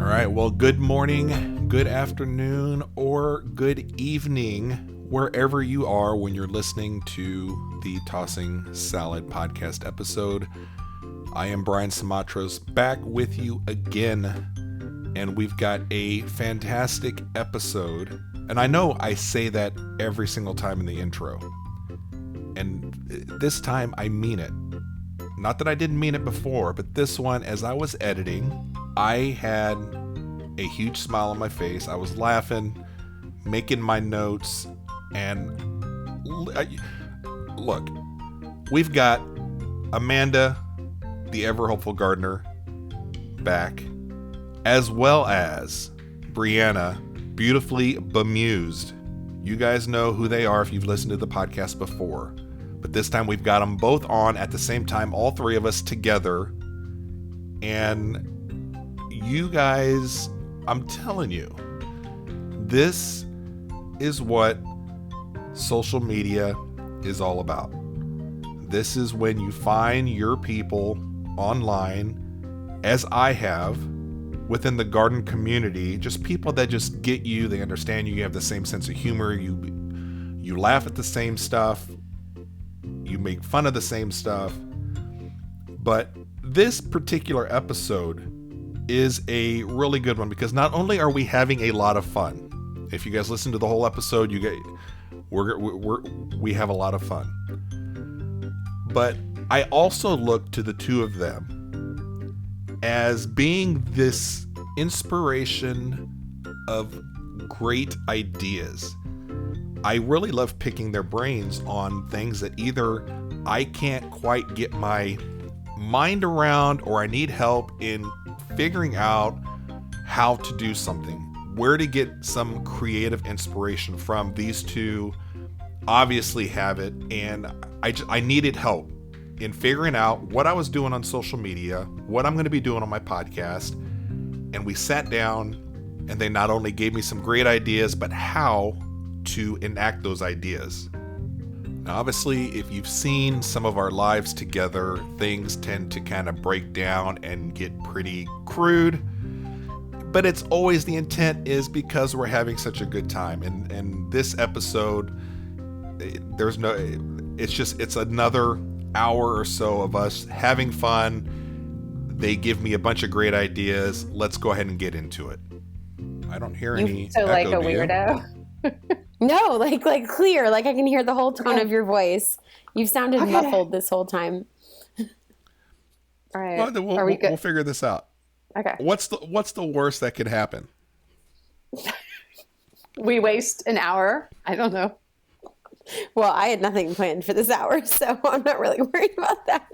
All right, well, good morning, good afternoon, or good evening, wherever you are when you're listening to the Tossing Salad podcast episode. I am Brian Sumatros, back with you again, and we've got a fantastic episode. And I know I say that every single time in the intro, and this time I mean it. Not that I didn't mean it before, but this one, as I was editing, I had a huge smile on my face. I was laughing, making my notes, and look, we've got Amanda, the ever hopeful gardener, back, as well as Brianna, beautifully bemused. You guys know who they are if you've listened to the podcast before. But this time we've got them both on at the same time, all three of us together. And you guys, I'm telling you, this is what social media is all about. This is when you find your people online, as I have, within the garden community, just people that just get you, they understand you, you have the same sense of humor, you laugh at the same stuff, you make fun of the same stuff. But this particular episode is a really good one because not only are we having a lot of fun, if you guys listen to the whole episode, we have a lot of fun. But I also look to the two of them as being this inspiration of great ideas. I really love picking their brains on things that either I can't quite get my mind around or I need help in figuring out how to do something, where to get some creative inspiration from. These two obviously have it, and I needed help in figuring out what I was doing on social media, what I'm going to be doing on my podcast, and we sat down and they not only gave me some great ideas, but how to enact those ideas. Now, obviously, if you've seen some of our lives together, things tend to kind of break down and get pretty crude, but it's always the intent is because we're having such a good time. And this episode, it's another hour or so of us having fun. They give me a bunch of great ideas. Let's go ahead and get into it. I don't hear any so echo, like a weirdo. No, like clear. Like I can hear the whole tone of your voice. You've sounded muffled this whole time. All right. Well, then Are we good? We'll figure this out. Okay. What's the worst that could happen? We waste an hour. I don't know. Well, I had nothing planned for this hour, so I'm not really worried about that.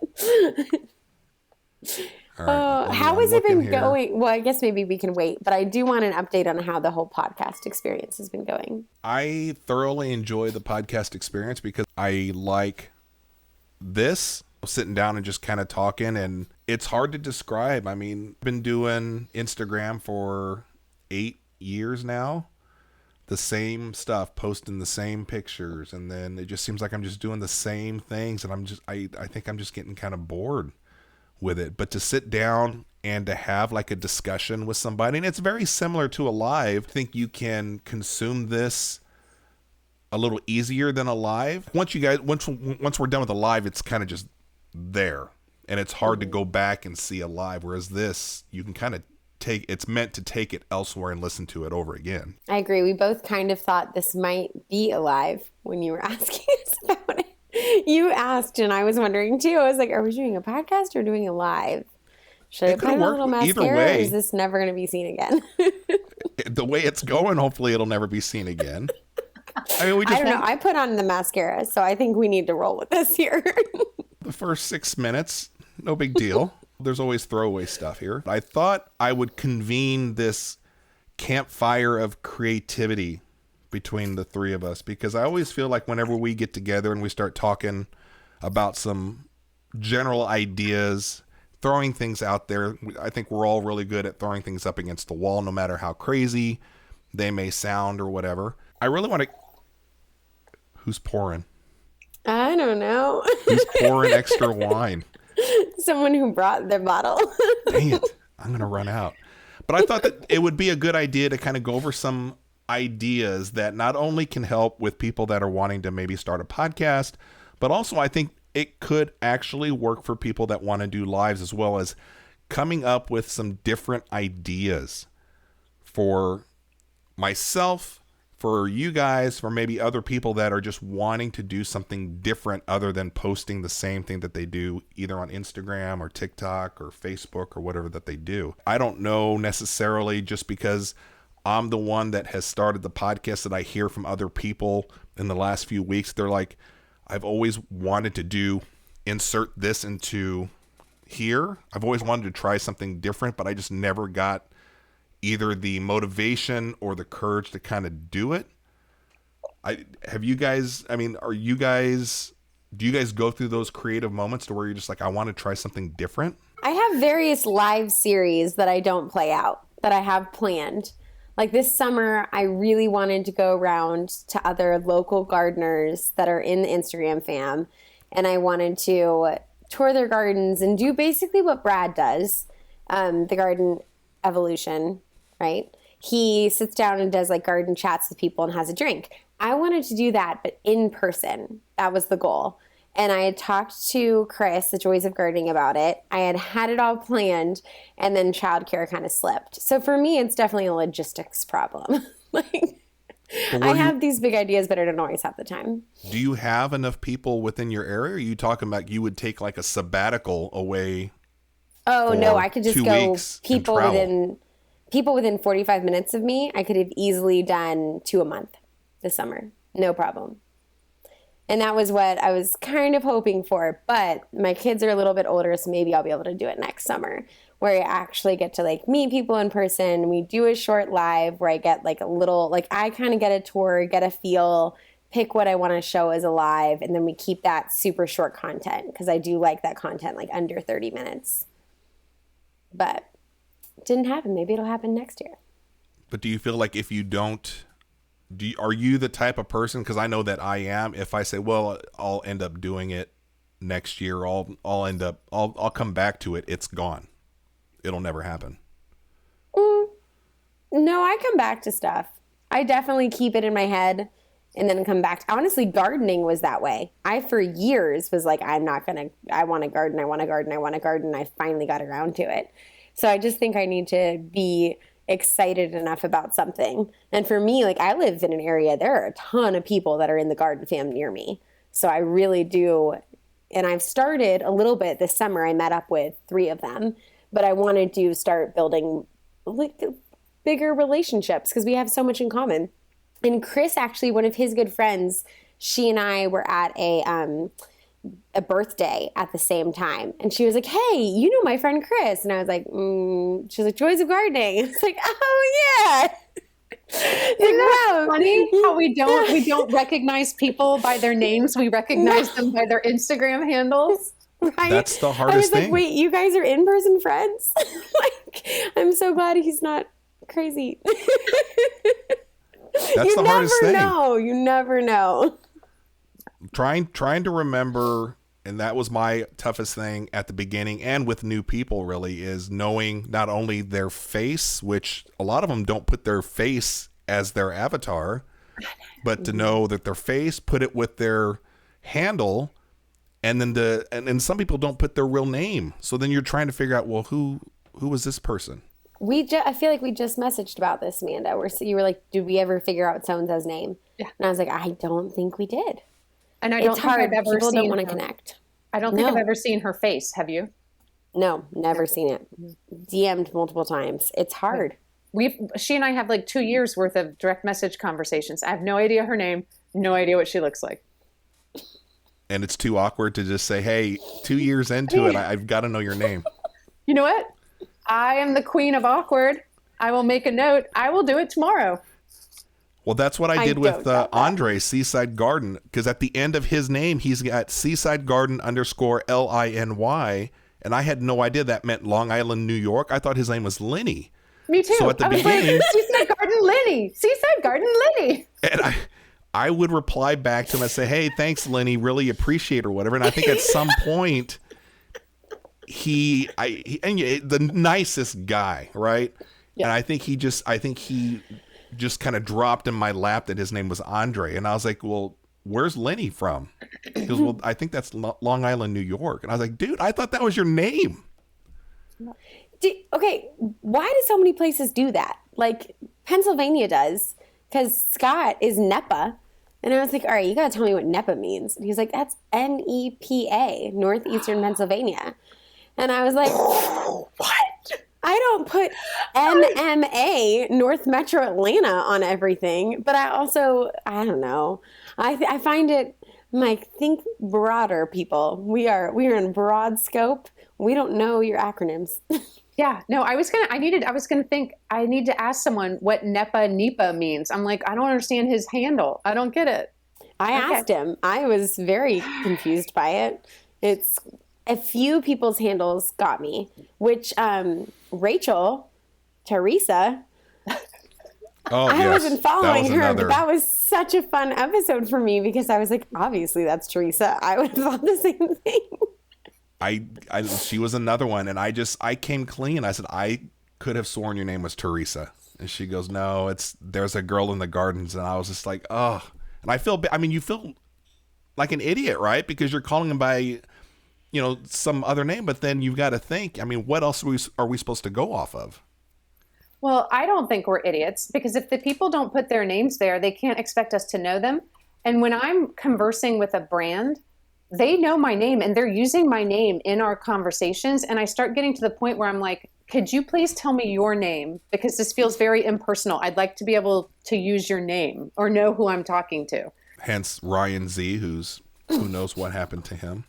All right, how has it been going? Well, I guess maybe we can wait, but I do want an update on how the whole podcast experience has been going. I thoroughly enjoy the podcast experience because I like this, sitting down and just kind of talking, and it's hard to describe. I mean, I've been doing Instagram for 8 years now. The same stuff, posting the same pictures, and then it just seems like I'm just doing the same things, and I think I'm just getting kind of bored with it. But to sit down and to have like a discussion with somebody, and it's very similar to a live. I think you can consume this a little easier than a live. Once we're done with a live, it's kind of just there, and it's hard to go back and see a live. Whereas this, you can kind of it's meant to take it elsewhere and listen to it over again. I agree. We both kind of thought this might be a live when you were asking us about it. You asked, and I was wondering too. I was like, are we doing a podcast or doing a live? Should I put on a little mascara, or is this never going to be seen again? The way it's going, hopefully it'll never be seen again. I mean, I don't know. I put on the mascara, so I think we need to roll with this here. The first 6 minutes, no big deal. There's always throwaway stuff here. I thought I would convene this campfire of creativity between the three of us, because I always feel like whenever we get together and we start talking about some general ideas, throwing things out there, I think we're all really good at throwing things up against the wall, no matter how crazy they may sound or whatever. I really want to... Who's pouring? I don't know. Who's pouring extra wine? Someone who brought the bottle. Dang it. I'm going to run out. But I thought that it would be a good idea to kind of go over some ideas that not only can help with people that are wanting to maybe start a podcast, but also I think it could actually work for people that want to do lives, as well as coming up with some different ideas for myself, for you guys, for maybe other people that are just wanting to do something different other than posting the same thing that they do either on Instagram or TikTok or Facebook or whatever that they do. I don't know necessarily, just because I'm the one that has started the podcast, that I hear from other people in the last few weeks. They're like, I've always wanted to do, insert this into here. I've always wanted to try something different, but I just never got either the motivation or the courage to kind of do it. Do you guys go through those creative moments to where you're just like, I want to try something different? I have various live series that I don't play out, that I have planned. Like this summer, I really wanted to go around to other local gardeners that are in the Instagram fam, and I wanted to tour their gardens and do basically what Brad does, the garden evolution, right? He sits down and does like garden chats with people and has a drink. I wanted to do that, but in person. That was the goal. And I had talked to Chris, the Joys of Gardening, about it. I had it all planned, and then childcare kind of slipped. So for me, it's definitely a logistics problem. Like, I have these big ideas, but I don't always have the time. Do you have enough people within your area? Or are you talking about you would take like a sabbatical away? Oh no, I could just go people within 45 minutes of me. I could have easily done 2 a month this summer. No problem. And that was what I was kind of hoping for. But my kids are a little bit older, so maybe I'll be able to do it next summer, where I actually get to like meet people in person. We do a short live where I get like a little, like I kind of get a tour, get a feel, pick what I want to show as a live. And then we keep that super short content, because I do like that content like under 30 minutes. But it didn't happen. Maybe it'll happen next year. But do you feel like if you don't, are you the type of person, because I know that I am, if I say, well, I'll end up doing it next year, I'll come back to it, it's gone. It'll never happen. No, I come back to stuff. I definitely keep it in my head and then come back. Honestly, gardening was that way. I, for years, was like, I want to garden. I finally got around to it. So I just think I need to be excited enough about something. And for me, like I live in an area, there are a ton of people that are in the garden fam near me. So I really do. And I've started a little bit this summer. I met up with 3 of them, but I wanted to start building like bigger relationships because we have so much in common. And Chris, actually, one of his good friends, she and I were at a birthday at the same time. And she was like, hey, you know my friend Chris. And I was like, She was like, Joys of Gardening. It's like, oh, yeah. Isn't that funny how we don't recognize people by their names. We recognize them by their Instagram handles. Right? That's the hardest thing. I was like, wait, you guys are in-person friends? Like, I'm so glad he's not crazy. That's the hardest thing. You never know. Trying to remember, and that was my toughest thing at the beginning and with new people really, is knowing not only their face, which a lot of them don't put their face as their avatar, but to know that their face, put it with their handle, and then and some people don't put their real name. So then you're trying to figure out, well, who was this person? I feel like we just messaged about this, Amanda, where you were like, did we ever figure out so-and-so's name? Yeah. And I was like, I don't think we did. And I don't think I've ever People seen don't want to connect. I don't think I've ever seen her face. Have you? No, never seen it. DM'd multiple times. It's hard. She and I have like 2 years worth of direct message conversations. I have no idea her name, no idea what she looks like. And it's too awkward to just say, hey, 2 years into it, I've got to know your name. You know what? I am the queen of awkward. I will make a note. I will do it tomorrow. Well, that's what I did with Andre, Seaside Garden, because at the end of his name, he's got Seaside Garden _LINY, and I had no idea that meant Long Island, New York. I thought his name was Lenny. Me too. So at the beginning, like, Seaside Garden Lenny. Seaside Garden Lenny. And I would reply back to him and say, hey, thanks, Lenny. Really appreciate it or whatever. And I think at some point, he the nicest guy, right? Yeah. And I think he just kind of dropped in my lap that his name was Andre. And I was like, well, where's Lenny from? He goes, well, I think that's Long Island, New York. And I was like, dude, I thought that was your name. Okay, why do so many places do that? Like Pennsylvania does, because Scott is NEPA. And I was like, all right, you got to tell me what NEPA means. And he's like, that's NEPA, Northeastern Pennsylvania. And I was like, what? I don't put NMA, North Metro Atlanta, on everything. But I don't know. I find it, I'm like, think broader, people. We are in broad scope. We don't know your acronyms. Yeah, no, I need to ask someone what NEPA means. I'm like, I don't understand his handle. I don't get it. I asked him. I was very confused by it. It's a few people's handles got me, which Rachel, Teresa, I wasn't following her, but that was such a fun episode for me because I was like, obviously that's Teresa. I would have thought the same thing. She was another one, and I came clean. I said, I could have sworn your name was Teresa. And she goes, no, there's a girl in the gardens. And I was just like, oh. And you feel like an idiot, right? Because you're calling him by, some other name, but then you've got to think, what else are we supposed to go off of? Well, I don't think we're idiots, because if the people don't put their names there, they can't expect us to know them. And when I'm conversing with a brand, they know my name and they're using my name in our conversations. And I start getting to the point where I'm like, could you please tell me your name? Because this feels very impersonal. I'd like to be able to use your name or know who I'm talking to. Hence Ryan Z, who knows what happened to him.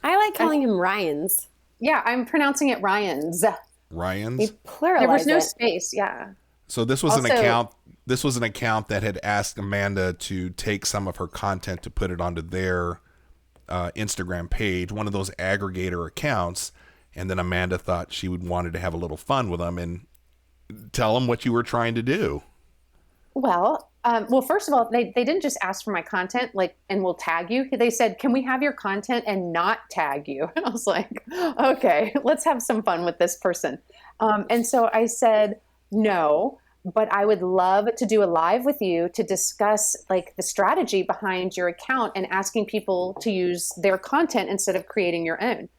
I like calling him Ryan's. Yeah, I'm pronouncing it Ryan's. Ryan's? There was no space, yeah. So this was an account. This was an account that had asked Amanda to take some of her content to put it onto their Instagram page, one of those aggregator accounts, and then Amanda thought she wanted to have a little fun with them and tell them what you were trying to do. Well, first of all, they didn't just ask for my content, and we'll tag you. They said, can we have your content and not tag you? And I was like, okay, let's have some fun with this person. And so I said, no, but I would love to do a live with you to discuss the strategy behind your account and asking people to use their content instead of creating your own.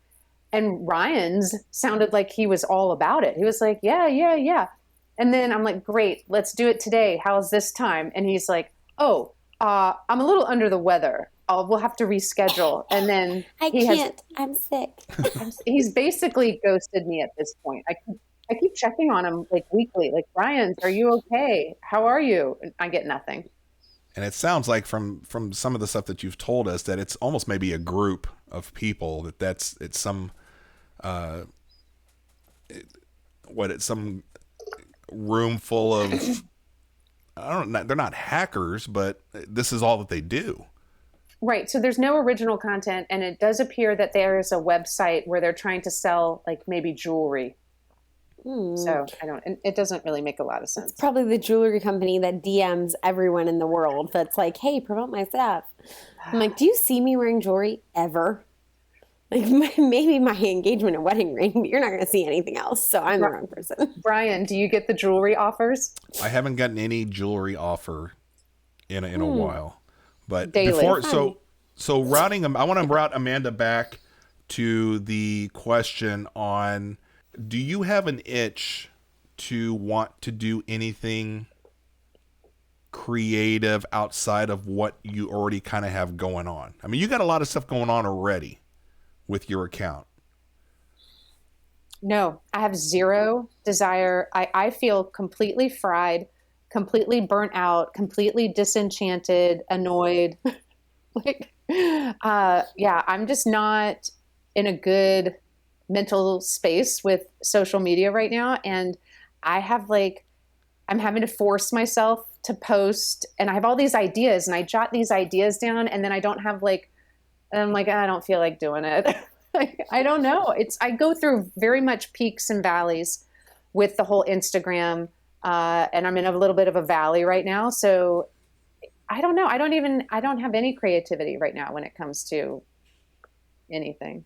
And Ryan's sounded like he was all about it. He was like, yeah. And then I'm like, great, let's do it today. How's this time? And he's like, I'm a little under the weather. We'll have to reschedule. And then I'm sick. He's basically ghosted me at this point. I keep checking on him weekly, Brian, are you okay? How are you? And I get nothing. And it sounds like from some of the stuff that you've told us that it's almost maybe a group of people it's some some room full of they're not hackers, but this is all that they do. Right. So there's no original content, and it does appear that there is a website where they're trying to sell maybe jewelry. So it doesn't really make a lot of sense. It's probably the jewelry company that DMs everyone in the world that's like, hey, promote my stuff. I'm like, do you see me wearing jewelry ever? Maybe my engagement and wedding ring, but you're not going to see anything else. So I'm the wrong person. Brian, do you get the jewelry offers? I haven't gotten any jewelry offer in a while. But daily. So routing them, I want to route Amanda back to the question on, do you have an itch to want to do anything creative outside of what you already kind of have going on? You got a lot of stuff going on already with your account. No, I have zero desire. I feel completely fried, completely burnt out, completely disenchanted, annoyed. I'm just not in a good mental space with social media right now. And I have I'm having to force myself to post, and I have all these ideas and I jot these ideas down, and then I don't have I'm like, I don't feel like doing it. I don't know. I go through very much peaks and valleys with the whole Instagram, and I'm in a little bit of a valley right now. So I don't know. I don't have any creativity right now when it comes to anything.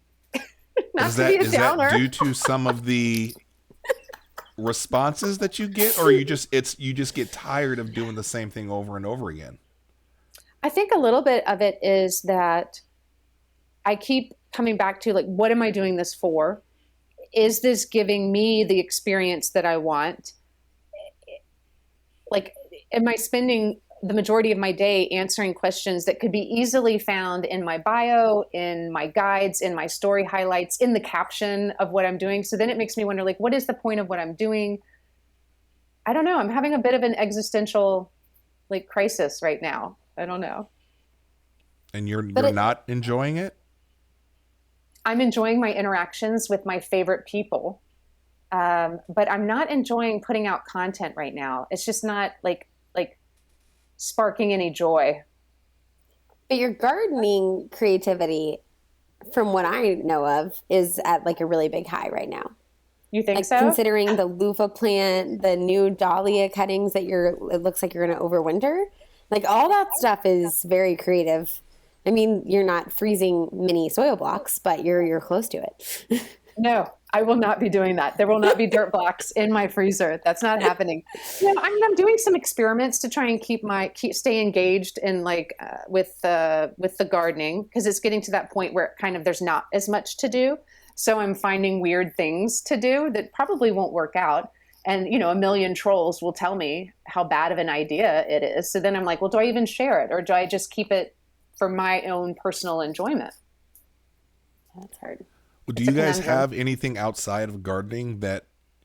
Is that due to some of the responses that you get, or you just get tired of doing the same thing over and over again? I think a little bit of it is that I keep coming back to, like, what am I doing this for? Is this giving me the experience that I want? Like, am I spending the majority of my day answering questions that could be easily found in my bio, in my guides, in my story highlights, in the caption of what I'm doing? So then it makes me wonder, like, what is the point of what I'm doing? I don't know. I'm having a bit of an existential, like, crisis right now. I don't know. And you're not enjoying it? I'm enjoying my interactions with my favorite people. But I'm not enjoying putting out content right now. It's just not like sparking any joy. But your gardening creativity, from what I know of, is at like a really big high right now. You think like so? Considering the loofah plant, the new dahlia cuttings that it looks like you're going to overwinter. Like all that stuff is very creative. I mean, you're not freezing mini soil blocks, but you're close to it. No, I will not be doing that. There will not be dirt blocks in my freezer. That's not happening. You know, I'm doing some experiments to try and stay engaged in with the gardening, because it's getting to that point where kind of there's not as much to do. So I'm finding weird things to do that probably won't work out. And, you know, a million trolls will tell me how bad of an idea it is. So then I'm like, well, do I even share it, or do I just keep it for my own personal enjoyment? That's hard. Well, do you guys have anything outside of gardening that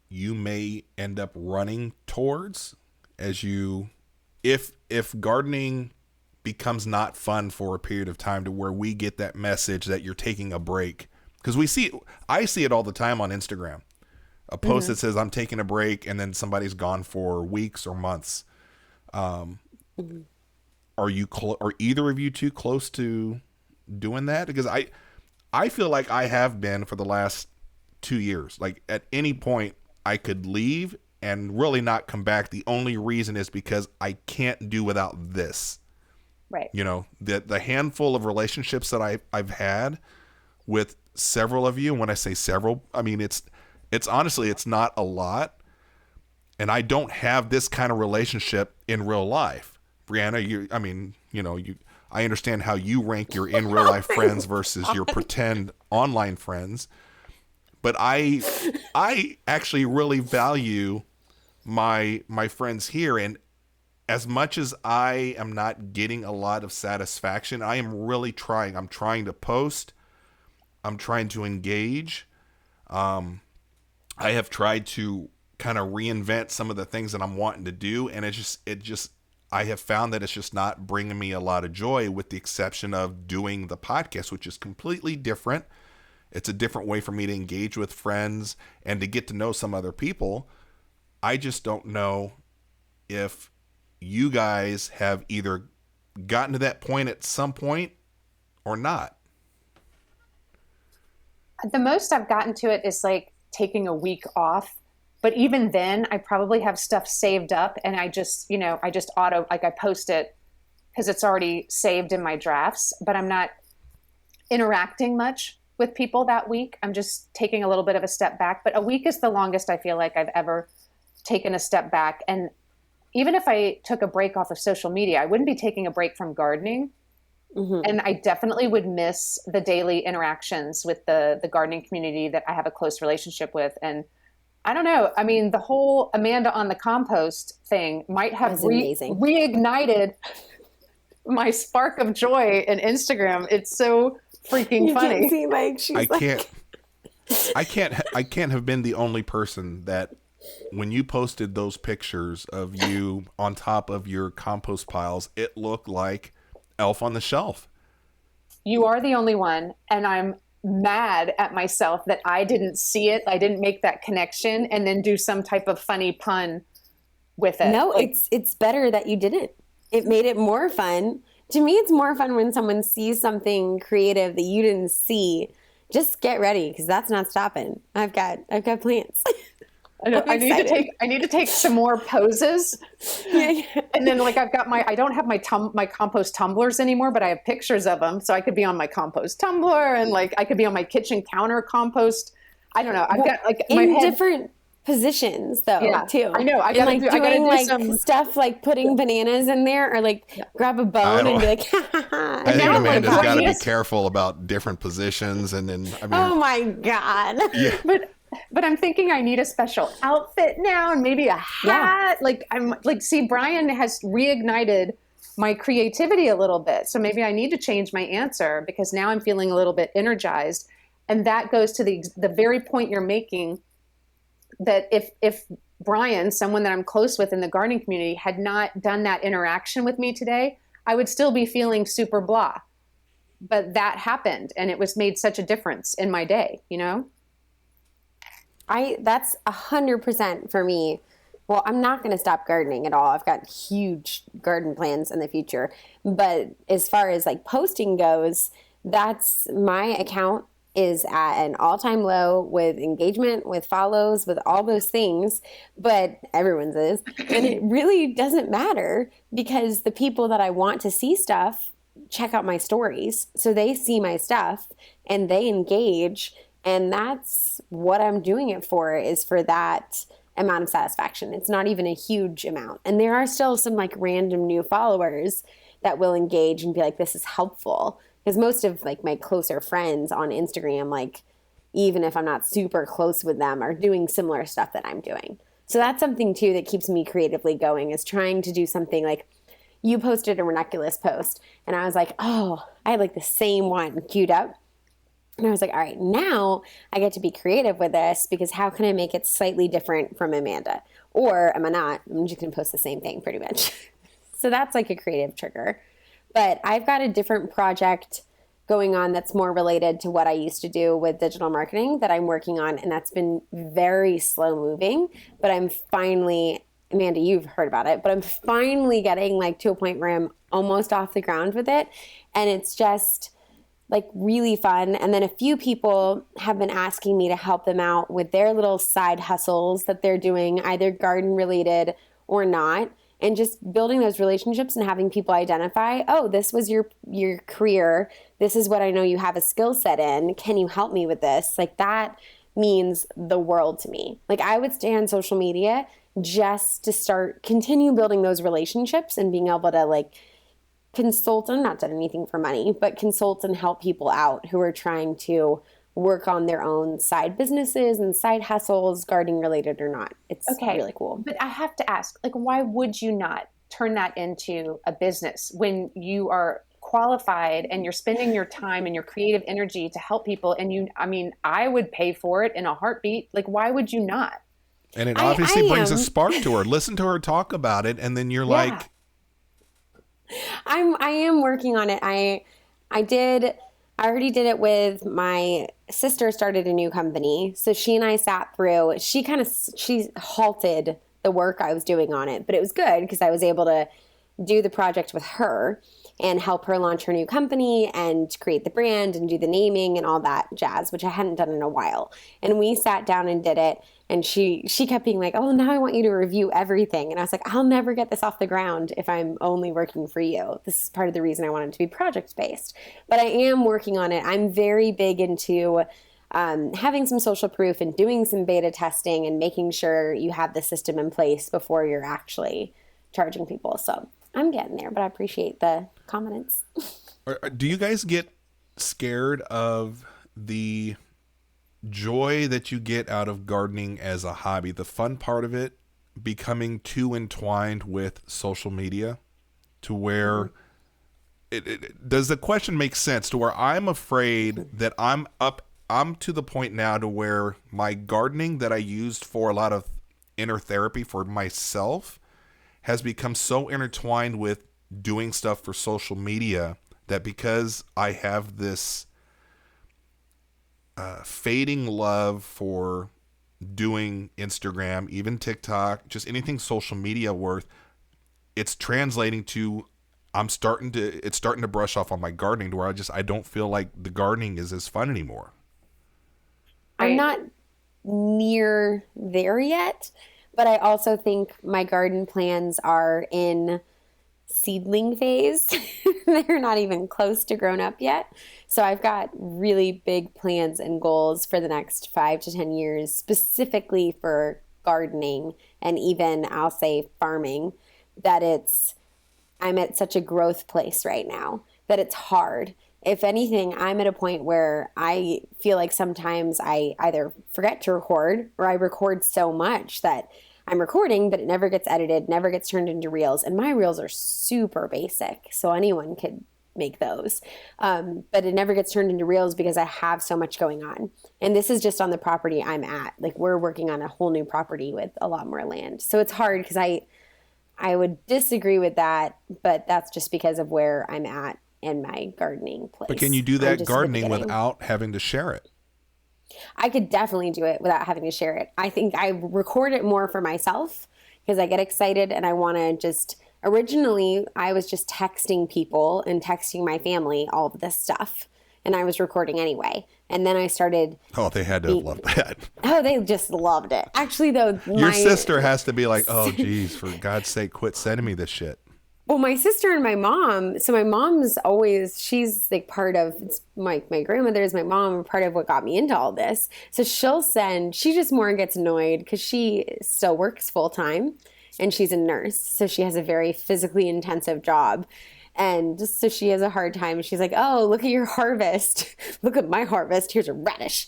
you may end up running towards as if gardening becomes not fun for a period of time, to where we get that message that you're taking a break? Because I see it all the time on Instagram. A post that says I'm taking a break, and then somebody's gone for weeks or months. Are either of you too close to doing that? Because I feel like I have been for the last 2 years. Like at any point I could leave and really not come back. The only reason is because I can't do without this. Right. You know, the handful of relationships that I've had with several of you. And when I say several, I mean, it's honestly, it's not a lot. And I don't have this kind of relationship in real life. Brianna, I understand how you rank your in real life friends versus your pretend online friends. But I actually really value my friends here. And as much as I am not getting a lot of satisfaction, I am really trying. I'm trying to post. I'm trying to engage. I have tried to kind of reinvent some of the things that I'm wanting to do, and I have found that it's just not bringing me a lot of joy, with the exception of doing the podcast, which is completely different. It's a different way for me to engage with friends and to get to know some other people. I just don't know if you guys have either gotten to that point at some point or not. The most I've gotten to it is like taking a week off. But even then, I probably have stuff saved up, and I just I post it because it's already saved in my drafts, but I'm not interacting much with people that week. I'm just taking a little bit of a step back. But a week is the longest I feel like I've ever taken a step back. And even if I took a break off of social media, I wouldn't be taking a break from gardening. Mm-hmm. And I definitely would miss the daily interactions with the gardening community that I have a close relationship with. And I don't know. I mean, the whole Amanda on the compost thing might have reignited my spark of joy in Instagram. It's so freaking funny. Can't see, I can't have been the only person that, when you posted those pictures of you on top of your compost piles, it looked like Elf on the Shelf. You are the only one, and I'm mad at myself that I didn't see it. I didn't make that connection and then do some type of funny pun with it. No, it's better that you didn't. It made it more fun. To me, it's more fun when someone sees something creative that you didn't see. Just get ready, because that's not stopping. I've got plans. I need to take some more poses. Yeah. And then I don't have my compost tumblers anymore, but I have pictures of them. So I could be on my compost tumbler, and I could be on my kitchen counter compost. I don't know. I've got positions though, Yeah, too. I know. I And gotta like do, I gotta doing do like some. stuff like putting bananas in there, or like grab a bone and be like, ha ha ha. I think now, like, Amanda's got to be Brianna's- careful about different positions, and then I mean, Oh my God. yeah, But I'm thinking I need a special outfit now and maybe a hat. Like I'm like, see, Brian has reignited my creativity a little bit. So maybe I need to change my answer because now I'm feeling a little bit energized. And that goes to the very point you're making, that if Brian, someone that I'm close with in the gardening community, had not done that interaction with me today, I would still be feeling super blah. But that happened, and it was made such a difference in my day, you know? That's 100% for me. Well, I'm not going to stop gardening at all. I've got huge garden plans in the future. But as far as like posting goes, that's my account is at an all-time low with engagement, with follows, with all those things, but everyone's is. And it really doesn't matter because the people that I want to see stuff check out my stories. So they see my stuff and they engage. And that's what I'm doing it for, is for that amount of satisfaction. It's not even a huge amount. And there are still some like random new followers that will engage and be like, this is helpful. Because most of like my closer friends on Instagram, like even if I'm not super close with them, are doing similar stuff that I'm doing. So that's something too that keeps me creatively going, is trying to do something like you posted a ranunculus post and I was like, oh, I had like the same one queued up. And I was like, all right, now I get to be creative with this because how can I make it slightly different from Amanda? Or am I not? I'm just going to post the same thing pretty much. So that's like a creative trigger. But I've got a different project going on that's more related to what I used to do with digital marketing that I'm working on. And that's been very slow moving. But I'm finally, Amanda, you've heard about it, but I'm finally getting like to a point where I'm almost off the ground with it. And it's just like really fun. And then a few people have been asking me to help them out with their little side hustles that they're doing, either garden related or not. And just building those relationships and having people identify, oh, this was your career. This is what I know you have a skill set in. Can you help me with this? Like that means the world to me. Like I would stay on social media just to continue building those relationships and being able to like consult, and not done anything for money, but consult and help people out who are trying to work on their own side businesses and side hustles, gardening related or not. It's really cool. But I have to ask, like, why would you not turn that into a business when you are qualified and you're spending your time and your creative energy to help people? And I would pay for it in a heartbeat. Like, why would you not? And it obviously brings a spark to her. Listen to her talk about it, and then you're like, I am working on it. I already did it with my sister. Started a new company. So she and I sat through, she halted the work I was doing on it, but it was good because I was able to do the project with her and help her launch her new company and create the brand and do the naming and all that jazz, which I hadn't done in a while. And we sat down and did it. And she kept being like, oh, now I want you to review everything. And I was like, I'll never get this off the ground if I'm only working for you. This is part of the reason I want it to be project-based. But I am working on it. I'm very big into having some social proof and doing some beta testing and making sure you have the system in place before you're actually charging people. So I'm getting there, but I appreciate the comments. do you guys get scared of the joy that you get out of gardening as a hobby, the fun part of it becoming too entwined with social media to where does the question make sense to where I'm afraid that I'm to the point now to where my gardening that I used for a lot of inner therapy for myself has become so intertwined with doing stuff for social media that because I have this fading love for doing Instagram, even TikTok, just anything social media worth, it's translating to it's starting to brush off on my gardening to where I don't feel like the gardening is as fun anymore. I'm not near there yet, but I also think my garden plans are in seedling phase. They're not even close to grown up yet. So I've got really big plans and goals for the next 5 to 10 years, specifically for gardening and even I'll say farming, that I'm at such a growth place right now that it's hard. If anything, I'm at a point where I feel like sometimes I either forget to record or I record so much that I'm recording, but it never gets edited, never gets turned into reels. And my reels are super basic, so anyone could make those. But it never gets turned into reels because I have so much going on. And this is just on the property I'm at. Like, we're working on a whole new property with a lot more land. So it's hard because I would disagree with that, but that's just because of where I'm at in my gardening place. But can you do that gardening without having to share it? I could definitely do it without having to share it. I think I record it more for myself because I get excited and I want to just, originally I was just texting people and texting my family all of this stuff, and I was recording anyway. And then I started. Oh, they had to love that. Oh, they just loved it. Actually, though, your sister has to be like, oh, geez, for God's sake, quit sending me this shit. Well, my sister and my mom, so my mom's always, she's like part of, it's my grandmother's, my mom, part of what got me into all this. So she just more gets annoyed because she still works full time and she's a nurse. So she has a very physically intensive job. And just so she has a hard time. She's like, oh, look at your harvest. Look at my harvest. Here's a radish.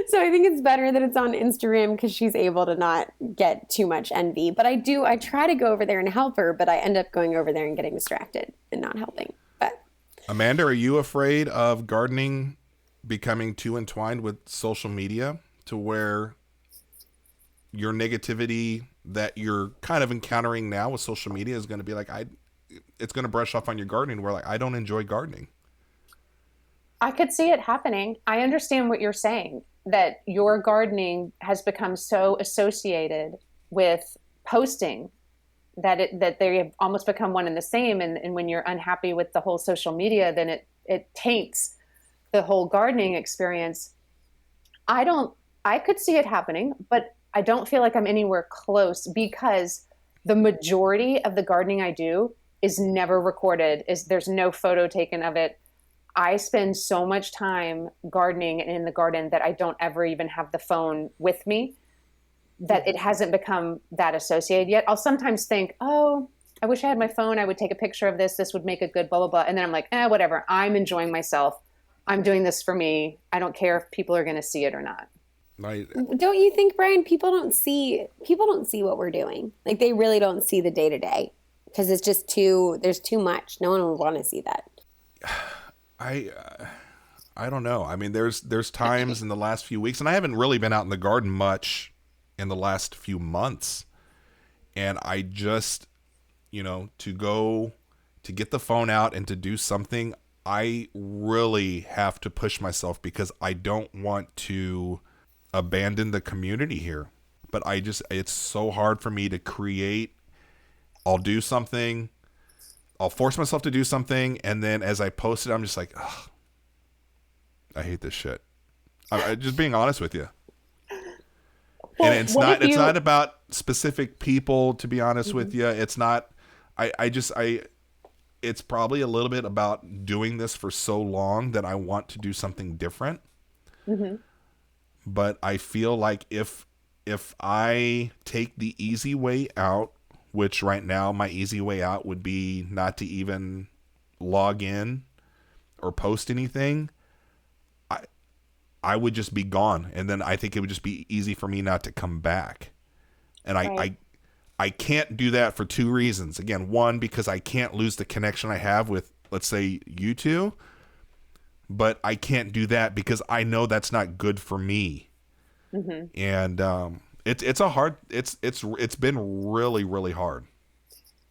So I think it's better that it's on Instagram because she's able to not get too much envy. But I try to go over there and help her, but I end up going over there and getting distracted and not helping. But Amanda, are you afraid of gardening becoming too entwined with social media to where your negativity that you're kind of encountering now with social media is going to be like, it's going to brush off on your gardening where like, I don't enjoy gardening? I could see it happening. I understand what you're saying, that your gardening has become so associated with posting that they have almost become one and the same. And when you're unhappy with the whole social media, then it taints the whole gardening experience. I could see it happening, but I don't feel like I'm anywhere close because the majority of the gardening I do is never recorded. There's no photo taken of it. I spend so much time gardening and in the garden that I don't ever even have the phone with me, that it hasn't become that associated yet. I'll sometimes think, oh, I wish I had my phone. I would take a picture of this. This would make a good blah, blah, blah. And then I'm like, whatever. I'm enjoying myself. I'm doing this for me. I don't care if people are going to see it or not. Don't you think, Brian, people don't see what we're doing? Like, they really don't see the day to day because it's just there's too much. No one would want to see that. I don't know. I mean, there's times in the last few weeks, and I haven't really been out in the garden much in the last few months. And I just, to get the phone out and to do something, I really have to push myself because I don't want to abandon the community here. But it's so hard for me to create. I'll do something. I'll force myself to do something, and then as I post it, I'm just like, ugh, I hate this shit. I'm just being honest with you. Well, and it's not about specific people, to be honest with you. It's not. It's probably a little bit about doing this for so long that I want to do something different. Mm-hmm. But I feel like if I take the easy way out, which right now my easy way out would be not to even log in or post anything, I would just be gone. And then I think it would just be easy for me not to come back. And right. I can't do that for two reasons. Again, one, because I can't lose the connection I have with, let's say, you two. But I can't do that because I know that's not good for me. Mm-hmm. And, it's been really, really hard.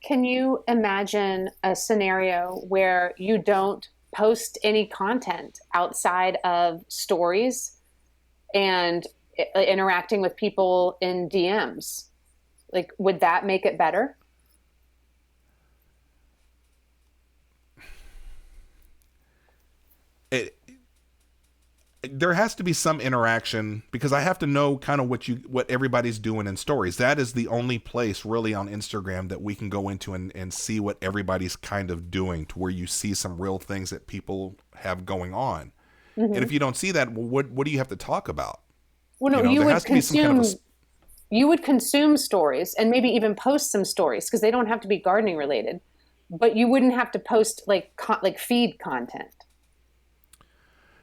Can you imagine a scenario where you don't post any content outside of stories and interacting with people in DMs? Like, would that make it better? There has to be some interaction because I have to know kind of what everybody's doing in stories. That is the only place really on Instagram that we can go into and see what everybody's kind of doing, to where you see some real things that people have going on. Mm-hmm. And if you don't see that, well, what do you have to talk about? Well, no, There has to be some kind of you would consume stories and maybe even post some stories because they don't have to be gardening related, but you wouldn't have to post like feed content.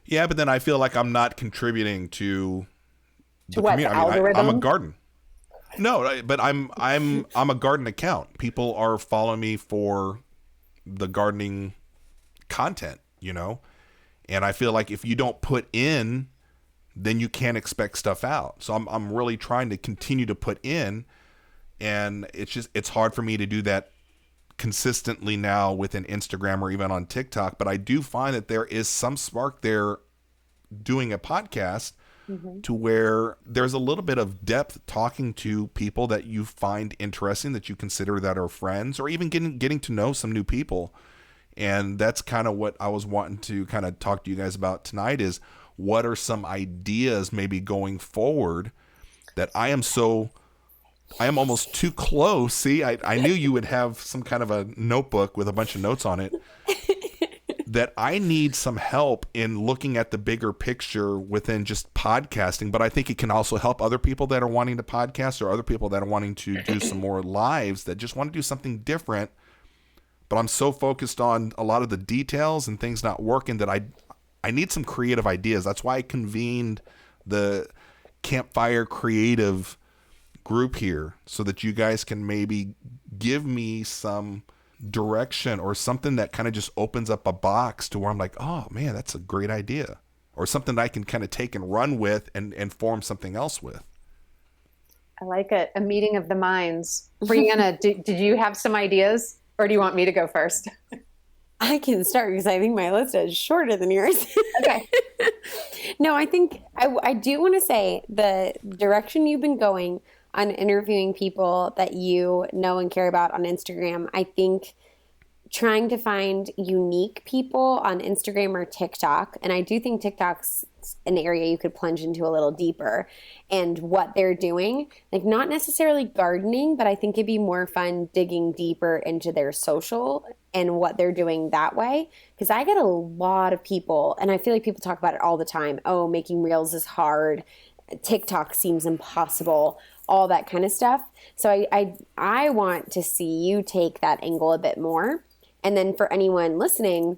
Yeah, but then I feel like I'm not contributing to the what, community. the I mean, I'm a algorithm? garden. No, but I'm a garden account. People are following me for the gardening content, and I feel like if you don't put in, then you can't expect stuff out. So I'm really trying to continue to put in, and it's hard for me to do that consistently now within Instagram or even on TikTok. But I do find that there is some spark there doing a podcast to where there's a little bit of depth talking to people that you find interesting, that you consider that are friends, or even getting to know some new people. And that's kind of what I was wanting to kind of talk to you guys about tonight, is what are some ideas maybe going forward that I am almost too close. See, I knew you would have some kind of a notebook with a bunch of notes on it, that I need some help in looking at the bigger picture within just podcasting. But I think it can also help other people that are wanting to podcast, or other people that are wanting to do some more lives, that just want to do something different. But I'm so focused on a lot of the details and things not working that I need some creative ideas. That's why I convened the Campfire Creative group here, so that you guys can maybe give me some direction or something that kind of just opens up a box to where I'm like, oh man, that's a great idea, or something that I can kind of take and run with and form something else with. I like it. A meeting of the minds. Brianna, did you have some ideas, or do you want me to go first? I can start because I think my list is shorter than yours. Okay. No, I think I do want to say the direction you've been going on interviewing people that you know and care about on Instagram. I think trying to find unique people on Instagram or TikTok, and I do think TikTok's an area you could plunge into a little deeper, and what they're doing, like not necessarily gardening, but I think it'd be more fun digging deeper into their social and what they're doing that way. Because I get a lot of people, and I feel like people talk about it all the time. Oh, making reels is hard. TikTok seems impossible, all that kind of stuff. So I want to see you take that angle a bit more. And then for anyone listening,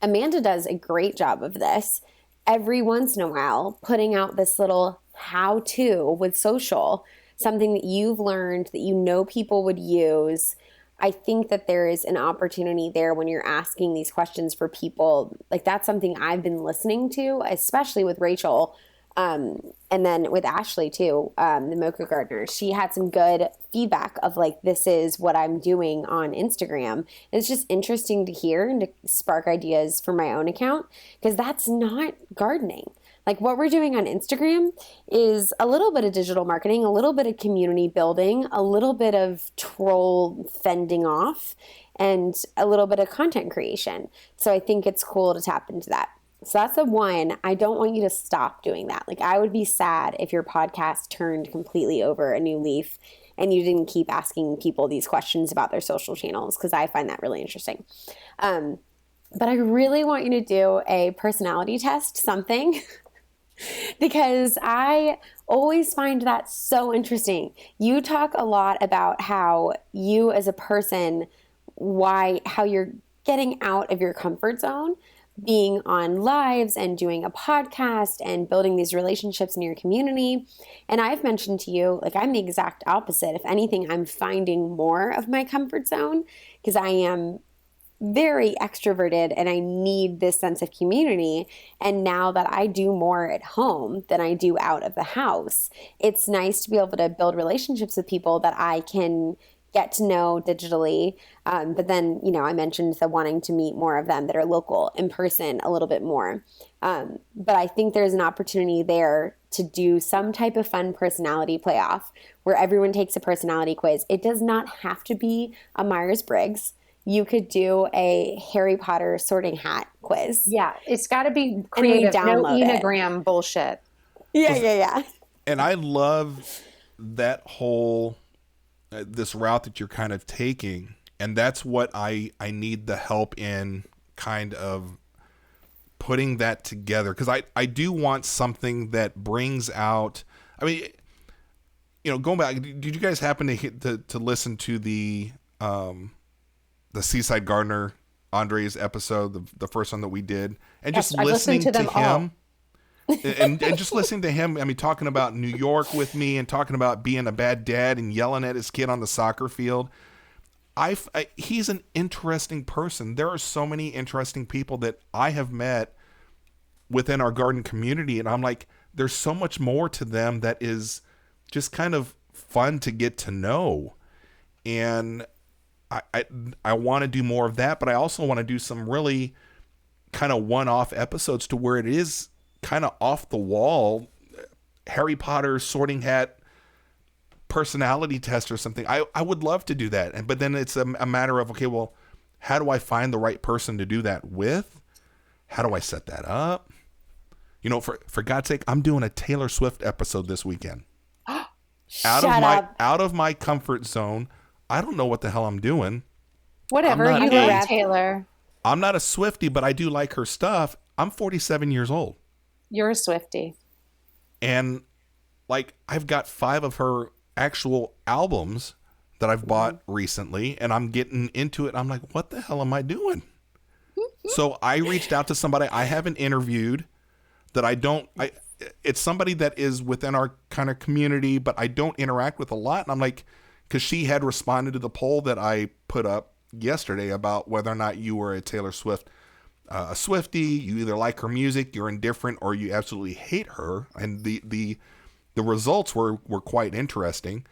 Amanda does a great job of this every once in a while, putting out this little how-to with social, something that you've learned that you know people would use. I think that there is an opportunity there when you're asking these questions for people. Like that's something I've been listening to, especially with Rachel, and then with Ashley too, the Mocha Gardener. She had some good feedback of like, this is what I'm doing on Instagram. It's just interesting to hear and to spark ideas for my own account, because that's not gardening. Like what we're doing on Instagram is a little bit of digital marketing, a little bit of community building, a little bit of troll fending off, and a little bit of content creation. So I think it's cool to tap into that. So that's the one. I don't want you to stop doing that. Like I would be sad if your podcast turned completely over a new leaf and you didn't keep asking people these questions about their social channels, because I find that really interesting. But I really want you to do a personality test, something, because I always find that so interesting. You talk a lot about how you as a person, how you're getting out of your comfort zone, being on lives and doing a podcast and building these relationships in your community. And I've mentioned to you, like I'm the exact opposite. If anything, I'm finding more of my comfort zone because I am very extroverted and I need this sense of community. And now that I do more at home than I do out of the house, it's nice to be able to build relationships with people that I can get to know digitally. But then, I mentioned the wanting to meet more of them that are local in person a little bit more. But I think there's an opportunity there to do some type of fun personality playoff where everyone takes a personality quiz. It does not have to be a Myers-Briggs. You could do a Harry Potter sorting hat quiz. Yeah, it's got to be creative. No Enneagram bullshit. Yeah. And I love that whole this route that you're kind of taking, and that's what I need the help in kind of putting that together, because I do want something that brings out, I mean, going back, did you guys happen to listen to the Seaside Gardener Andre's episode, the first one that we did, and just listening to him and just listening to him, I mean, talking about New York with me and talking about being a bad dad and yelling at his kid on the soccer field. He's an interesting person. There are so many interesting people that I have met within our garden community, and I'm like, there's so much more to them that is just kind of fun to get to know. And I want to do more of that, but I also want to do some really kind of one-off episodes to where it is kind of off the wall, Harry Potter sorting hat personality test or something. I would love to do that. But then it's a matter of, okay, well, how do I find the right person to do that with? How do I set that up? For God's sake, I'm doing a Taylor Swift episode this weekend. Out of my comfort zone. I don't know what the hell I'm doing. Whatever, you love Taylor. I'm not a Swiftie, but I do like her stuff. I'm 47 years old. You're a Swiftie. And I've got 5 of her actual albums that I've bought recently, and I'm getting into it. I'm like, what the hell am I doing? So I reached out to somebody I haven't interviewed that it's somebody that is within our kind of community, but I don't interact with a lot. And I'm like, because she had responded to the poll that I put up yesterday about whether or not you were a Taylor Swift, a Swiftie, you either like her music, you're indifferent, or you absolutely hate her. And the results were quite interesting.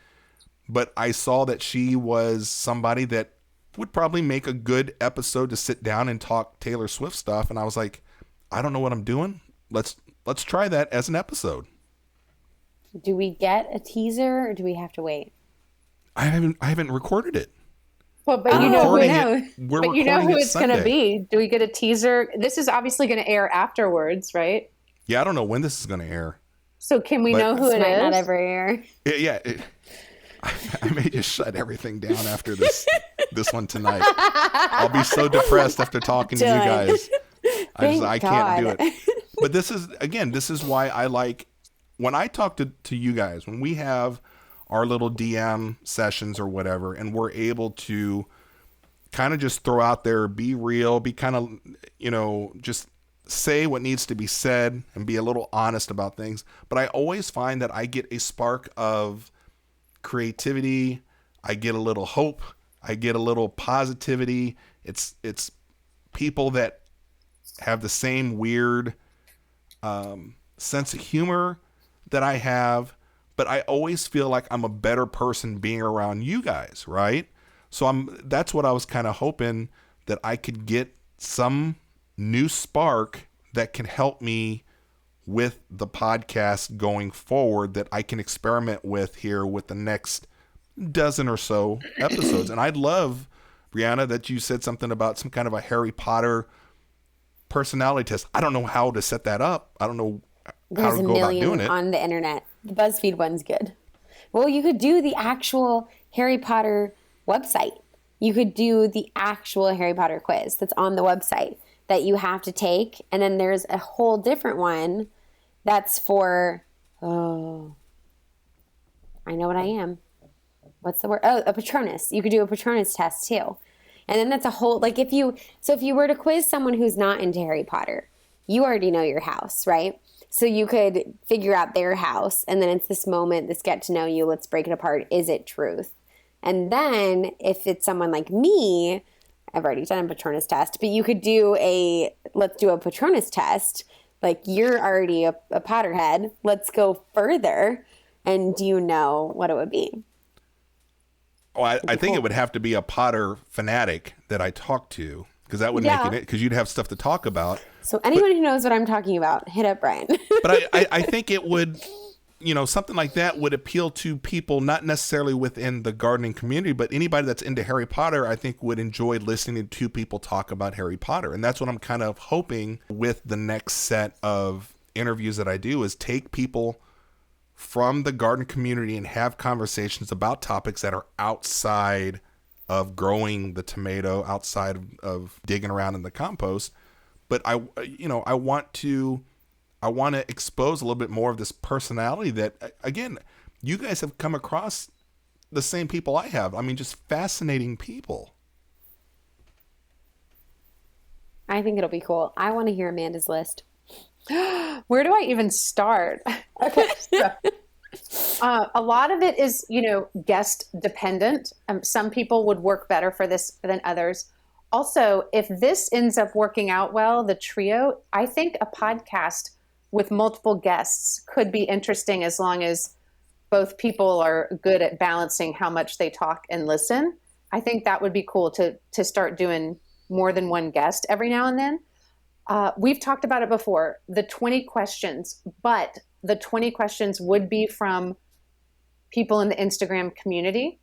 But I saw that she was somebody that would probably make a good episode to sit down and talk Taylor Swift stuff. And I was like, I don't know what I'm doing. Let's try that as an episode. Do we get a teaser or do we have to wait? I haven't recorded it. Well, but you know who it's going to be. Do we get a teaser? This is obviously going to air afterwards, right? Yeah, I don't know when this is going to air. So can we know who it is? Not ever air. I may just shut everything down after this one tonight. I'll be so depressed after talking to you guys. I can't do it. But this is why I like when I talk to you guys, when we have our little DM sessions or whatever, and we're able to kind of just throw out there, be real, be kind of, just say what needs to be said and be a little honest about things. But I always find that I get a spark of creativity. I get a little hope. I get a little positivity. It's people that have the same weird sense of humor that I have, but I always feel like I'm a better person being around you guys, right? So that's what I was kind of hoping, that I could get some new spark that can help me with the podcast going forward, that I can experiment with here with the next dozen or so episodes. And I'd love, Brianna, that you said something about some kind of a Harry Potter personality test. I don't know how to set that up. I don't know how to go about doing it. On the internet. The BuzzFeed one's good. Well, you could do the actual Harry Potter website. You could do the actual Harry Potter quiz that's on the website that you have to take. And then there's a whole different one that's for, I know what I am. What's the word? Oh, a Patronus. You could do a Patronus test too. And then that's a whole, if you were to quiz someone who's not into Harry Potter, you already know your house, right? So you could figure out their house, and then it's this moment, this get to know you, let's break it apart. Is it truth? And then if it's someone like me, I've already done a Patronus test, but you could do let's do a Patronus test. You're already a Potterhead. Let's go further. And do you know what it would be? Oh, I think it would have to be a Potter fanatic that I talk to, because that would make it, because you'd have stuff to talk about. So anyone who knows what I'm talking about, hit up Brian. But I think it would, something like that would appeal to people, not necessarily within the gardening community, but anybody that's into Harry Potter, I think would enjoy listening to people talk about Harry Potter. And that's what I'm kind of hoping with the next set of interviews that I do, is take people from the garden community and have conversations about topics that are outside of growing the tomato, outside of digging around in the compost, but I want to expose a little bit more of this personality that, again, you guys have come across the same people I have. I mean, just fascinating people. I think it'll be cool. I want to hear Amanda's list. Where do I even start? Okay. So, a lot of it is, guest dependent. Some people would work better for this than others. Also, if this ends up working out well, the trio, I think a podcast with multiple guests could be interesting as long as both people are good at balancing how much they talk and listen. I think that would be cool to start doing more than one guest every now and then. We've talked about it before, the 20 questions, but the 20 questions would be from people in the Instagram community.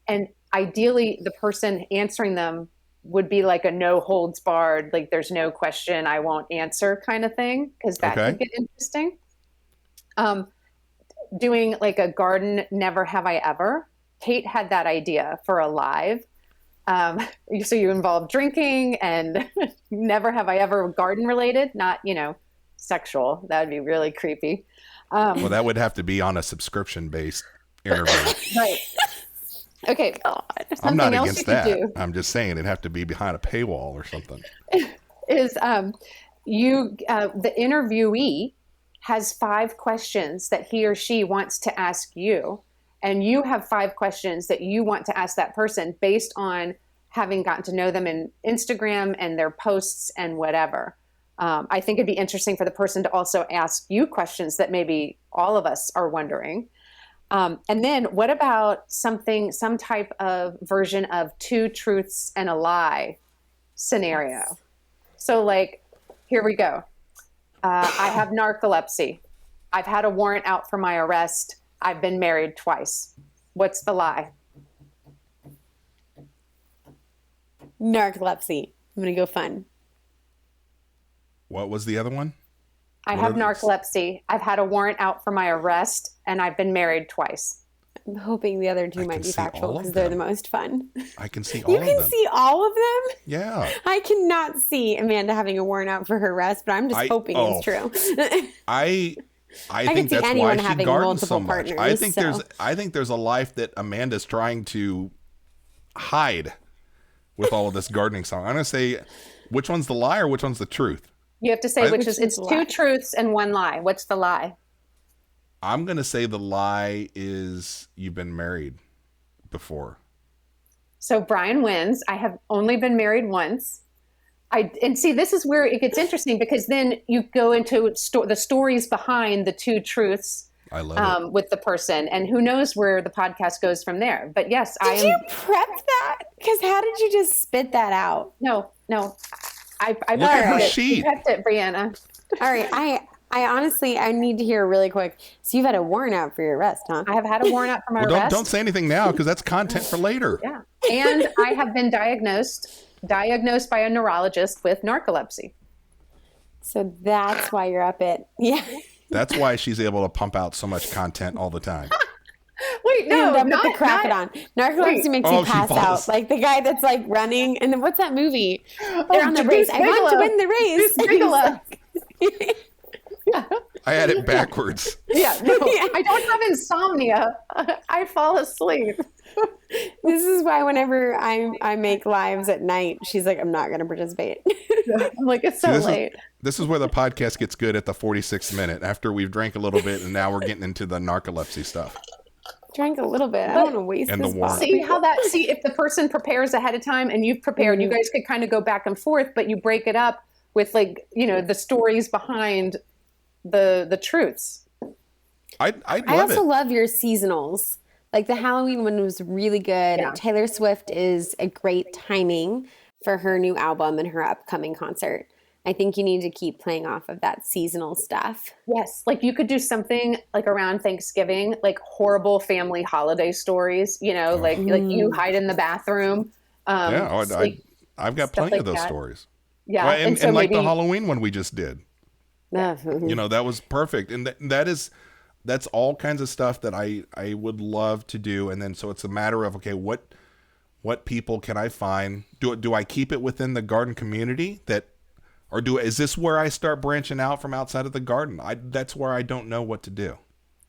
And ideally, the person answering them would be like a no holds barred, like there's no question I won't answer kind of thing, because that could get interesting. Doing like a garden never have I ever. Kate had that idea for a live. So you involve drinking and never have I ever garden related, not, sexual. That would be really creepy. Well, that would have to be on a subscription based interview. Right. Okay. I'm not against that. I'm just saying it'd have to be behind a paywall or something. Is the interviewee has 5 questions that he or she wants to ask you, and you have 5 questions that you want to ask that person based on having gotten to know them in Instagram and their posts and whatever. I think it'd be interesting for the person to also ask you questions that maybe all of us are wondering. And then what about some type of version of 2 truths and a lie scenario? So like, here we go. I have narcolepsy. I've had a warrant out for my arrest. I've been married twice. What's the lie? Narcolepsy. I'm going to go fun. What was the other one? I have narcolepsy. I've had a warrant out for my arrest, and I've been married twice. I'm hoping the other 2 might be factual because they're the most fun. I can see all of them. You can see all of them? Yeah. I cannot see Amanda having a warrant out for her arrest, but I'm just hoping it's true. I think that's why she gardens so much. Partners, I think there's a life that Amanda's trying to hide with all of this gardening song. I'm going to say, which one's the lie or which one's the truth? You have to say it's 2 truths and 1 lie. What's the lie? I'm going to say the lie is you've been married before. So Brian wins. I have only been married once. And see, this is where it gets interesting, because then you go into the stories behind the 2 truths. I love it. With the person, and who knows where the podcast goes from there. But yes, did you prep that? Because how did you just spit that out? No. I look at her sheet. You prepped it, Brianna. All right, I honestly, I need to hear really quick. So you've had a warrant out for your arrest, huh? I have had a warrant out for my arrest. Don't say anything now, because that's content for later. Yeah, and I have been diagnosed by a neurologist with narcolepsy. So that's why you're up it. Yeah. That's why she's able to pump out so much content all the time. Wait, no, and not, with the Cracodon. Narcolepsy makes you pass out. Like the guy that's like running. And then what's that movie? They're on the race. I want to win the race. I had it backwards. Yeah, no, I don't have insomnia. I fall asleep. This is why whenever I make lives at night, she's like, I'm not going to participate. I'm like, it's so late. This is where the podcast gets good, at the 46th minute, after we've drank a little bit, and now we're getting into the narcolepsy stuff. Drank a little bit. I don't want to waste this bottle. See if the person prepares ahead of time and you've prepared, you guys could kind of go back and forth, but you break it up with the stories behind the truths. I also love your seasonals. Like the Halloween one was really good. Yeah. Taylor Swift is a great timing for her new album and her upcoming concert. I think you need to keep playing off of that seasonal stuff. Yes. Like you could do something like around Thanksgiving, like horrible family holiday stories, like you hide in the bathroom. I've got plenty of those stories. Yeah. Well, and so like the Halloween one we just did. That was perfect. And that's all kinds of stuff that I would love to do. And then, so it's a matter of, okay, what people can I find? Do I keep it within the garden community that Or is this where I start branching out from outside of the garden? That's where I don't know what to do.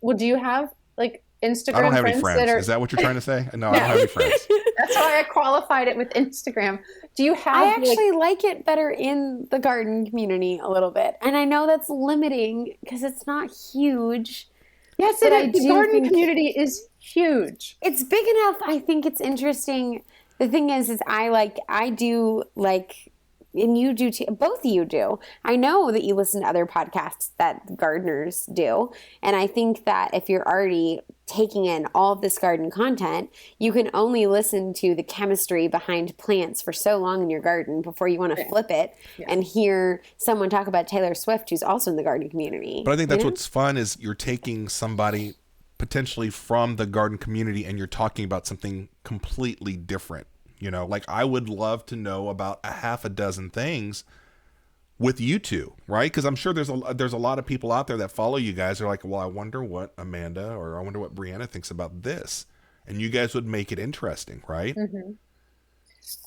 Well, do you have like Instagram I don't have any friends friends. Is that what you're trying to say? No, I Yeah. don't have any friends. That's why I qualified it with Instagram. Do you have? I actually like it better in the garden community a little bit. And I know that's limiting because it's not huge. Yes, but the garden community is huge. It's big enough. I think it's interesting. The thing is I do like, and you do too, both of you do. I know that you listen to other podcasts that gardeners do. And I think that if you're already taking in all of this garden content, you can only listen to the chemistry behind plants for so long in your garden before you want to flip it and hear someone talk about Taylor Swift, who's also in the garden community. But I think that's what's fun is you're taking somebody potentially from the garden community and you're talking about something completely different. You know, like I would love to know about a half a dozen things with you two, right? Because I'm sure there's a lot of people out there that follow you guys. They're like, well, I wonder what Amanda or I wonder what Brianna thinks about this. And you guys would make it interesting, right? Mm-hmm.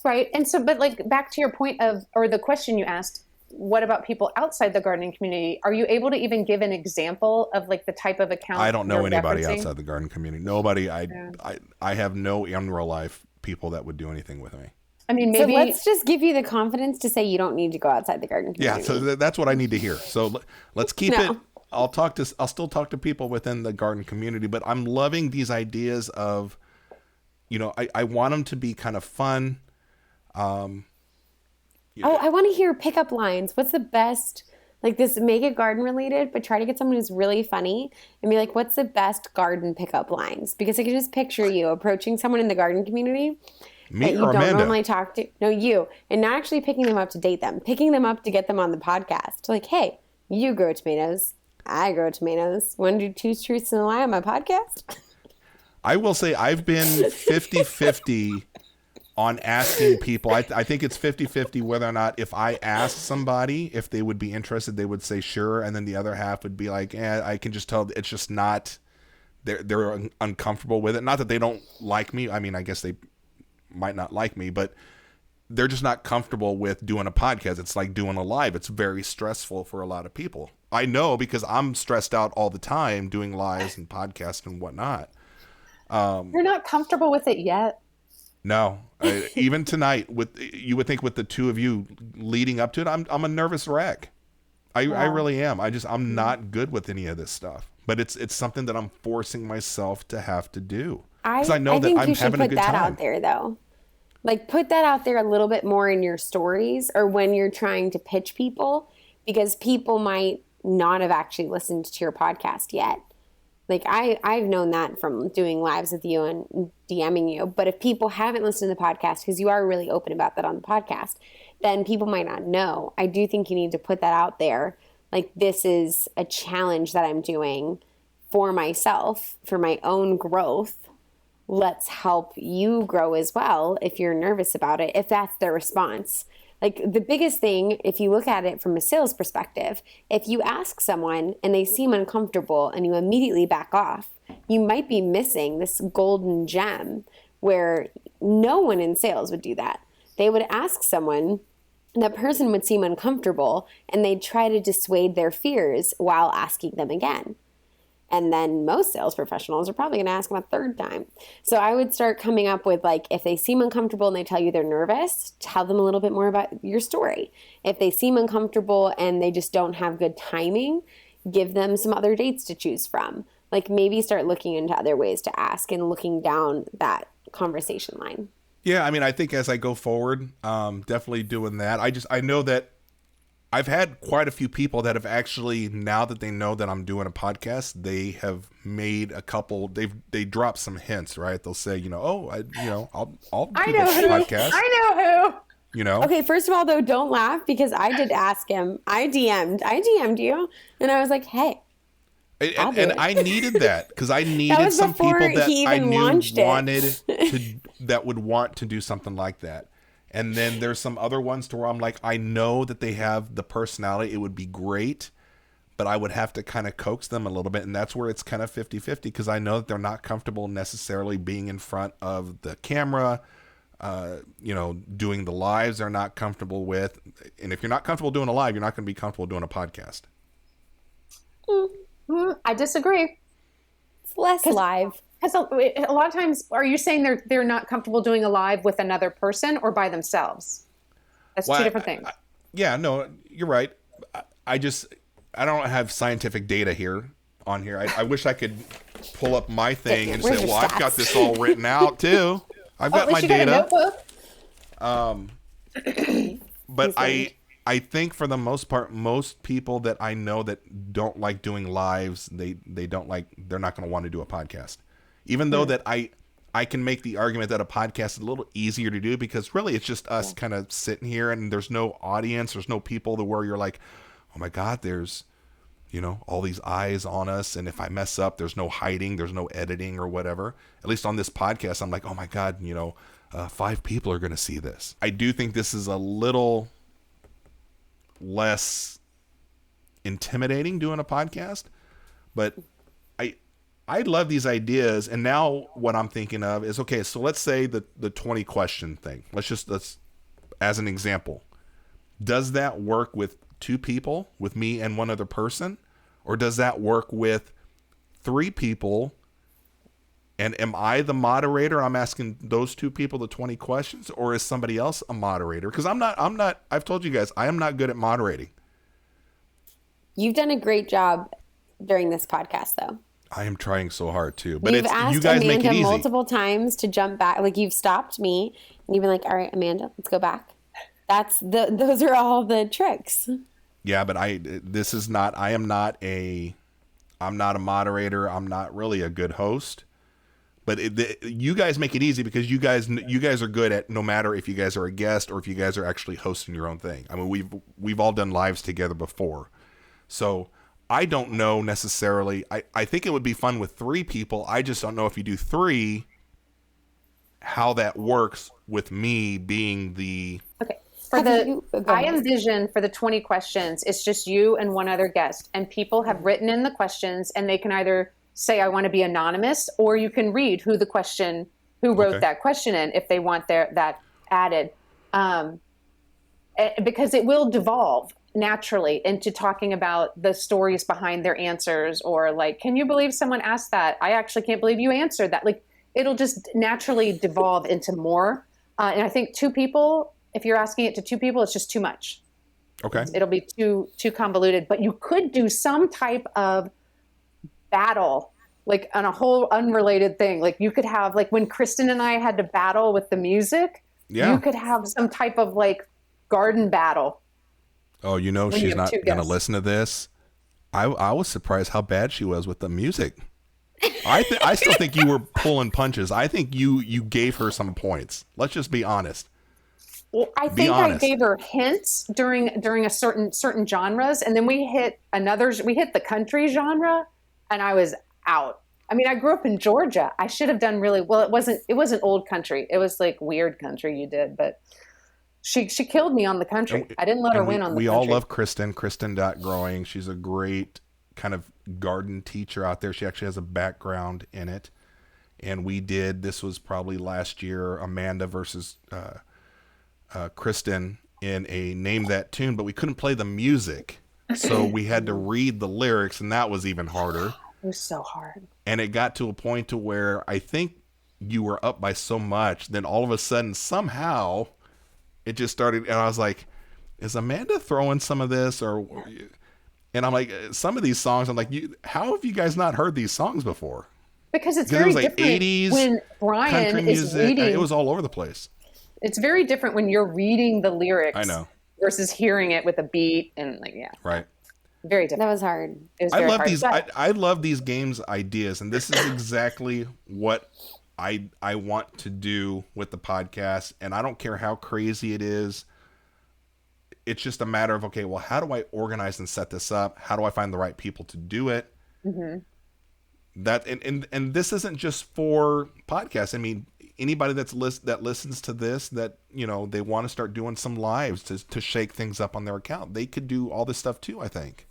Right. And so, but like back to your point or the question you asked, what about people outside the gardening community? Are you able to even give an example of like the type of account? I don't know anybody referencing? outside the garden community. Nobody. I have no in real life people that would do anything with me. I mean, maybe. So let's just give you the confidence to say you don't need to go outside the garden community. Yeah, so that's what I need to hear. So let's keep it. I'll still talk to people within the garden community, but I'm loving these ideas of, you know, I want them to be kind of fun. I want to hear pickup lines. What's the best, like this, make it garden related, but try to get someone who's really funny and be like, what's the best garden pickup lines? Because I can just picture you approaching someone in the garden community Me that you or don't Amanda? normally talk to. No, you. And not actually picking them up to date them, picking them up to get them on the podcast. Like, hey, you grow tomatoes. I grow tomatoes. Want to do two truths and a lie on my podcast? I will say I've been 50-50 on asking people. I think it's 50-50 whether or not if I ask somebody if they would be interested, they would say sure. And then the other half would be like, I can just tell it's just not, they're uncomfortable with it. Not that they don't like me. I mean, I guess they might not like me, but they're just not comfortable with doing a podcast. It's like doing a live. It's very stressful for a lot of people. I know because I'm stressed out all the time doing lives and podcasts and whatnot. You're not comfortable with it yet. No, even tonight you would think with the two of you leading up to it, I'm a nervous wreck. I really am. I'm not good with any of this stuff, but it's something that I'm forcing myself to have to do. Because I know that I'm having a good time. I think you should put that out there though. Like put that out there a little bit more in your stories or when you're trying to pitch people, because people might not have actually listened to your podcast yet. Like I've known that from doing lives with you and DMing you. But if people haven't listened to the podcast, because you are really open about that on the podcast, then people might not know. I do think you need to put that out there. Like this is a challenge that I'm doing for myself, for my own growth. Let's help you grow as well if you're nervous about it, if that's their response. Like the biggest thing, if you look at it from a sales perspective, if you ask someone and they seem uncomfortable and you immediately back off, you might be missing this golden gem where no one in sales would do that. They would ask someone, that person would seem uncomfortable and they'd try to dissuade their fears while asking them again. And then most sales professionals are probably going to ask them a third time. So I would start coming up with like, if they seem uncomfortable and they tell you they're nervous, tell them a little bit more about your story. If they seem uncomfortable and they just don't have good timing, give them some other dates to choose from. Like maybe start looking into other ways to ask and looking down that conversation line. Yeah, I mean, I think as I go forward, definitely doing that. I know that I've had quite a few people that have actually, now that they know that I'm doing a podcast, they have made a couple. They drop some hints, right? They'll say, I'll do this podcast. I know who. You know. Okay, first of all, though, don't laugh because I did ask him. I DM'd you, and I was like, hey. And I needed that because I needed some people that I knew that would want to do something like that. And then there's some other ones to where I'm like, I know that they have the personality. It would be great, but I would have to kind of coax them a little bit. And that's where it's kind of 50-50 because I know that they're not comfortable necessarily being in front of the camera. doing the lives they're not comfortable with. And if you're not comfortable doing a live, you're not going to be comfortable doing a podcast. I disagree. It's less live. Because a lot of times, are you saying they're not comfortable doing a live with another person or by themselves? That's two different things. Yeah, no, you're right. I don't have scientific data here on here. I wish I could pull up my thing and say, well, I've got this all written out too. I've got my data. But I think for the most part, most people that I know that don't like doing lives, they're not going to want to do a podcast. Even though that I can make the argument that a podcast is a little easier to do because really it's just us kind of sitting here and there's no audience, there's no people to where you're like, oh my God, there's, all these eyes on us. And if I mess up, there's no hiding, there's no editing or whatever. At least on this podcast, I'm like, oh my God, 5 people are going to see this. I do think this is a little less intimidating doing a podcast, but I love these ideas. And now what I'm thinking of is, okay, so let's say the 20 question thing. Let's as an example, does that work with 2 people, with me and one other person? Or does that work with 3 people? And am I the moderator? I'm asking those 2 people the 20 questions, or is somebody else a moderator? Because I'm not, I've told you guys, I am not good at moderating. You've done a great job during this podcast though. I am trying so hard too, but you've asked you guys Amanda make it easy. Multiple times to jump back. Like you've stopped me and you've been like, all right, Amanda, let's go back. Those are all the tricks. Yeah, but I'm not a moderator. I'm not really a good host, but you guys make it easy because you guys are good at, no matter if you guys are a guest or if you guys are actually hosting your own thing. I mean, we've all done lives together before. So I don't know necessarily. I think it would be fun with 3 people. I just don't know if you do 3, how that works with me being the... Okay. I envision for the 20 questions, it's just you and one other guest. And people have written in the questions and they can either say, I want to be anonymous, or you can read who wrote that question in if they want that added. Because it will devolve naturally into talking about the stories behind their answers, or like, can you believe someone asked that? I actually can't believe you answered that. Like, it'll just naturally devolve into more. And I think 2 people, if you're asking it to 2 people, it's just too much. Okay. It'll be too convoluted, but you could do some type of battle, like on a whole unrelated thing. Like you could have, like when Kristen and I had to battle with the music, you could have some type of like garden battle. Oh, she's not going to listen to this. I was surprised how bad she was with the music. I still think you were pulling punches. I think you gave her some points. Let's just be honest. Well, I think I gave her hints during a certain genres, and then we hit the country genre, and I was out. I mean, I grew up in Georgia. I should have done really well. It wasn't old country. It was like weird country you did, but she killed me on the country. I didn't let her win on the country. We all love Kristen. Kristen.growing. She's a great kind of garden teacher out there. She actually has a background in it. And this was probably last year, Amanda versus Kristen in a Name That Tune, but we couldn't play the music. So we had to read the lyrics, and that was even harder. It was so hard. And it got to a point to where I think you were up by so much, then all of a sudden, somehow, it just started, and I was like, is Amanda throwing some of this? And I'm like, some of these songs, I'm like, how have you guys not heard these songs before? Because it was like different 80s, when Brian is music, reading. It was all over the place. It's very different when you're reading the lyrics. I know. Versus hearing it with a beat and like, yeah. Right. Very different. That was hard. It was very hard. I love these games ideas, and this is exactly what I want to do with the podcast. And I don't care how crazy it is. It's just a matter of, okay, well, how do I organize and set this up? How do I find the right people to do it? Mm-hmm. That and this isn't just for podcasts. I mean, anybody that listens to this, that they want to start doing some lives to shake things up on their account, they could do all this stuff too, I think.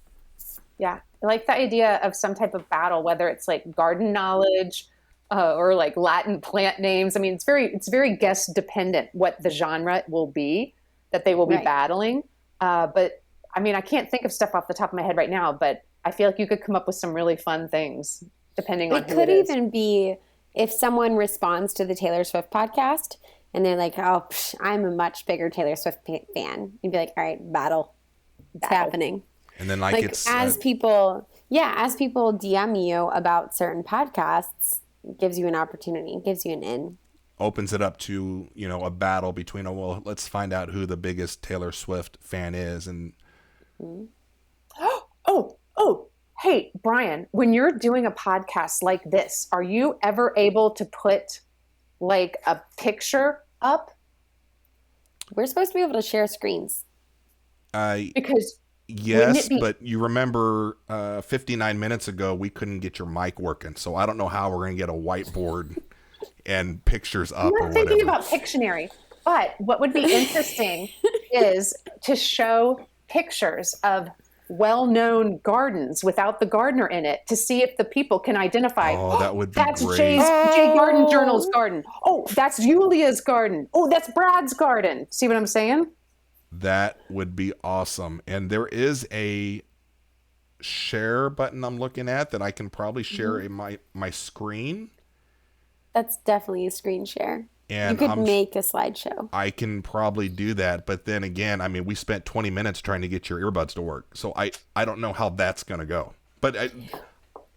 Yeah, I like the idea of some type of battle, whether it's like garden knowledge or like Latin plant names. I mean, it's very guest dependent what the genre will be that they will be battling. But I mean, I can't think of stuff off the top of my head right now, but I feel like you could come up with some really fun things depending on who it is. It could even be if someone responds to the Taylor Swift podcast and they're like, oh, I'm a much bigger Taylor Swift fan. You'd be like, all right, battle. It's happening. And then like it's as people DM you about certain podcasts, it gives you an opportunity, gives you an in. Opens it up to, a battle between, let's find out who the biggest Taylor Swift fan is. And hey, Brian, when you're doing a podcast like this, are you ever able to put like a picture up? We're supposed to be able to share screens. Because yes, but you remember 59 minutes ago, we couldn't get your mic working. So I don't know how we're going to get a whiteboard and pictures up or whatever. I'm thinking about Pictionary. But what would be interesting is to show pictures of well-known gardens without the gardener in it to see if the people can identify. Oh, that would be that's great. Jay Garden Journal's garden. Oh, that's Julia's garden. Oh, that's Brad's garden. See what I'm saying? That would be awesome. And there is a share button I'm looking at that I can probably share my screen. That's definitely a screen share. And you could make a slideshow. I can probably do that. But then again, I mean, we spent 20 minutes trying to get your earbuds to work. So I don't know how that's going to go. But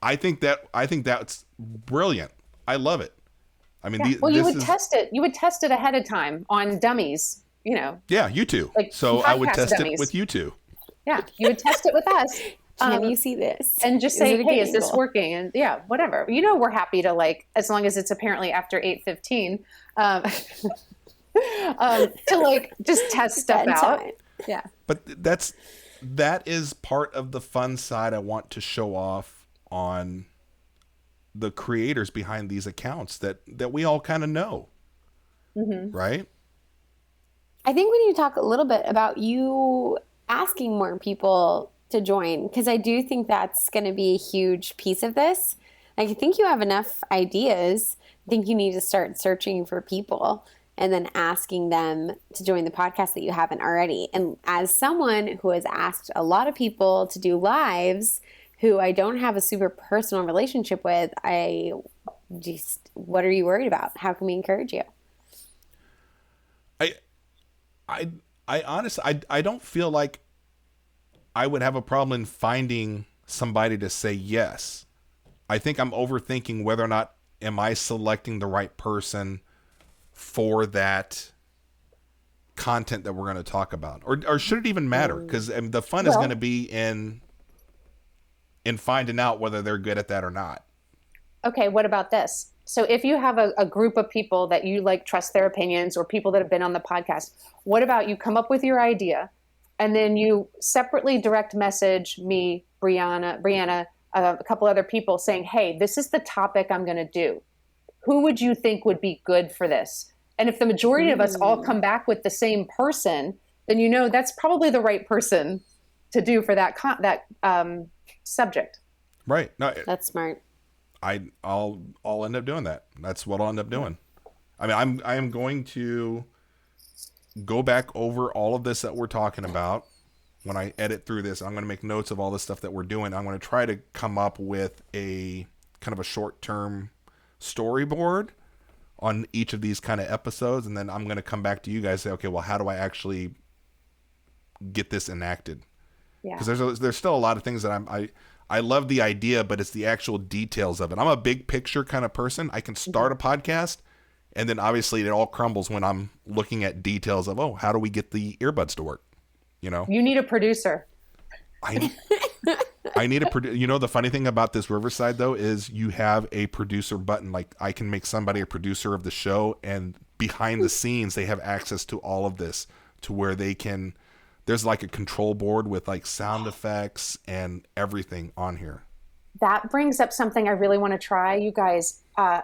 I think that's brilliant. I love it. I mean, you would test it. You would test it ahead of time on dummies. Yeah, you two. Like so I would test dummies. it with you two. Yeah, you would test it with us. Can you see this? And just say, hey, is this working? And yeah, whatever. We're happy to as long as it's apparently after 8:15, to just test stuff out. Yeah. But that is part of the fun side I want to show off on the creators behind these accounts that we all kind of know. Mm-hmm. Right? I think we need to talk a little bit about you asking more people to join, because I do think that's going to be a huge piece of this. I think you have enough ideas. I think you need to start searching for people and then asking them to join the podcast that you haven't already. And as someone who has asked a lot of people to do lives who I don't have a super personal relationship with, what are you worried about? How can we encourage you? I honestly, I don't feel like I would have a problem in finding somebody to say yes. I think I'm overthinking whether or not am I selecting the right person for that content that we're going to talk about, or should it even matter? Because the fun is going to be in finding out whether they're good at that or not. Okay, what about this? So if you have a group of people that you trust their opinions, or people that have been on the podcast, what about you come up with your idea and then you separately direct message me, Brianna, a couple other people saying, hey, this is the topic I'm going to do. Who would you think would be good for this? And if the majority of us all come back with the same person, then that's probably the right person to do for that subject. Right. No, that's smart. I'll end up doing that. That's what I'll end up doing. I mean, I am going to go back over all of this that we're talking about when I edit through this. I'm going to make notes of all the stuff that we're doing. I'm going to try to come up with a kind of a short-term storyboard on each of these kind of episodes, and then I'm going to come back to you guys and say, okay, well, how do I actually get this enacted? Yeah. Because there's still a lot of things that I love the idea, but it's the actual details of it. I'm a big picture kind of person. I can start a podcast, and then obviously it all crumbles when I'm looking at details of, how do we get the earbuds to work? You need a producer. I need a producer. The funny thing about this Riverside, though, is you have a producer button. Like, I can make somebody a producer of the show, and behind the scenes, they have access to all of this to where they can... There's a control board with sound effects and everything on here. That brings up something I really want to try, you guys. On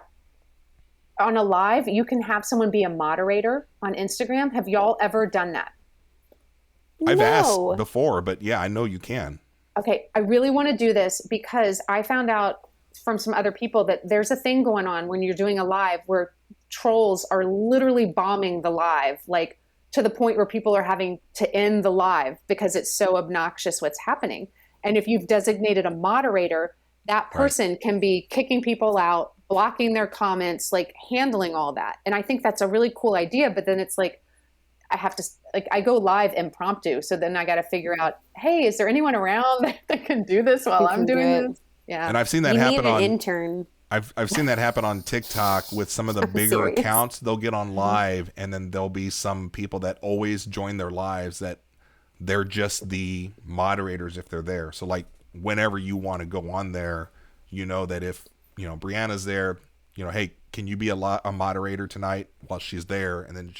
a live, you can have someone be a moderator on Instagram. Have y'all ever done that? I've asked before, but yeah, I know you can. Okay, I really want to do this because I found out from some other people that there's a thing going on when you're doing a live where trolls are literally bombing the live, like to the point where people are having to end the live because it's so obnoxious what's happening. And if you've designated a moderator, that person can be kicking people out, blocking their comments, like handling all that. And I think that's a really cool idea. But then it's like, I have to, like, I go live impromptu. So then I got to figure out, hey, is there anyone around that can do this while I'm doing this? Yeah. And I've seen that happen on intern. I've seen that happen on TikTok with some of the bigger accounts. They'll get on live and then there'll be some people that always join their lives that they're just the moderators if they're there. So like whenever you want to go on there, you know that if, you know, Brianna's there, you know, hey, can you be a moderator tonight while she's there? And then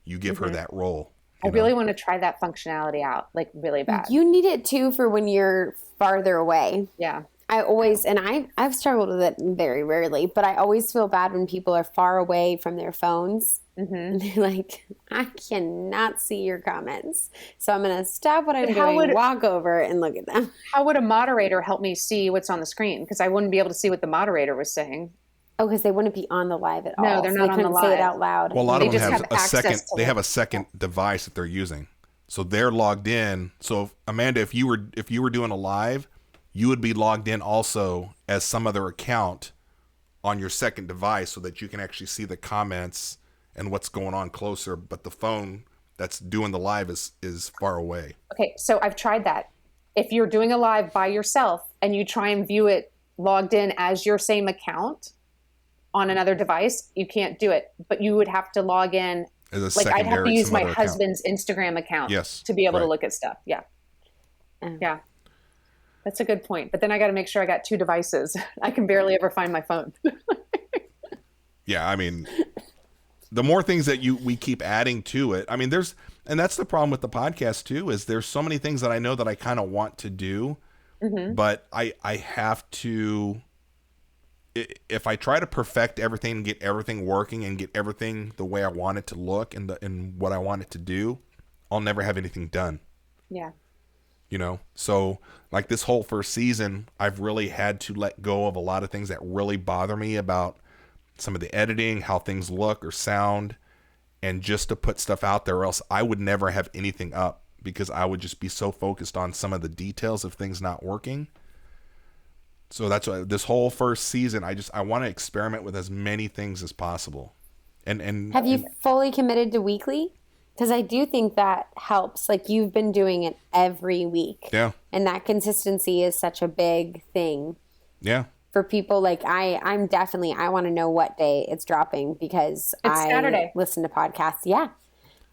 you give her that role. I really want to try that functionality out, like really bad. You need it too for when you're farther away. Yeah. I always, and I've struggled with it very rarely, but I always feel bad when people are far away from their phones. And they're like, I cannot see your comments. So I'm going to stop what I'm doing, walk over and look at them. How would a moderator help me see what's on the screen? Because I wouldn't be able to see what the moderator was saying. Oh, because they wouldn't be on the live at all. No, they're not on the live. Say it out loud. Well, a lot of them have a second. They have a second device that they're using, so they're logged in. So Amanda, if you were doing a live, you would be logged in also as some other account on your second device, so that you can actually see the comments and what's going on closer. But the phone that's doing the live is far away. Okay, so I've tried that. If you're doing a live by yourself and you try and view it logged in as your same account on another device, you can't do it. But you would have to log in. As a like I'd have to use my account. husband's Instagram account to be able to look at stuff. Yeah. Yeah. That's a good point. But then I got to make sure I got two devices. I can barely ever find my phone. Yeah, I mean, the more things that we keep adding to it. I mean, and that's the problem with the podcast too, is there's so many things that I know that I kind of want to do, but I have to, if I try to perfect everything and get everything working and get everything the way I want it to look and what I want it to do, I'll never have anything done. Yeah. You know, so like this whole first season, I've really had to let go of a lot of things that really bother me about some of the editing, how things look or sound, and just to put stuff out there, or else I would never have anything up because I would just be so focused on some of the details of things not working. So that's why this whole first season, I want to experiment with as many things as possible. And have you fully committed to weekly? Because I do think that helps. Like you've been doing it every week. Yeah. And that consistency is such a big thing. Yeah. For people like I'm definitely, I want to know what day it's dropping because it's Saturday. Listen to podcasts. Yeah.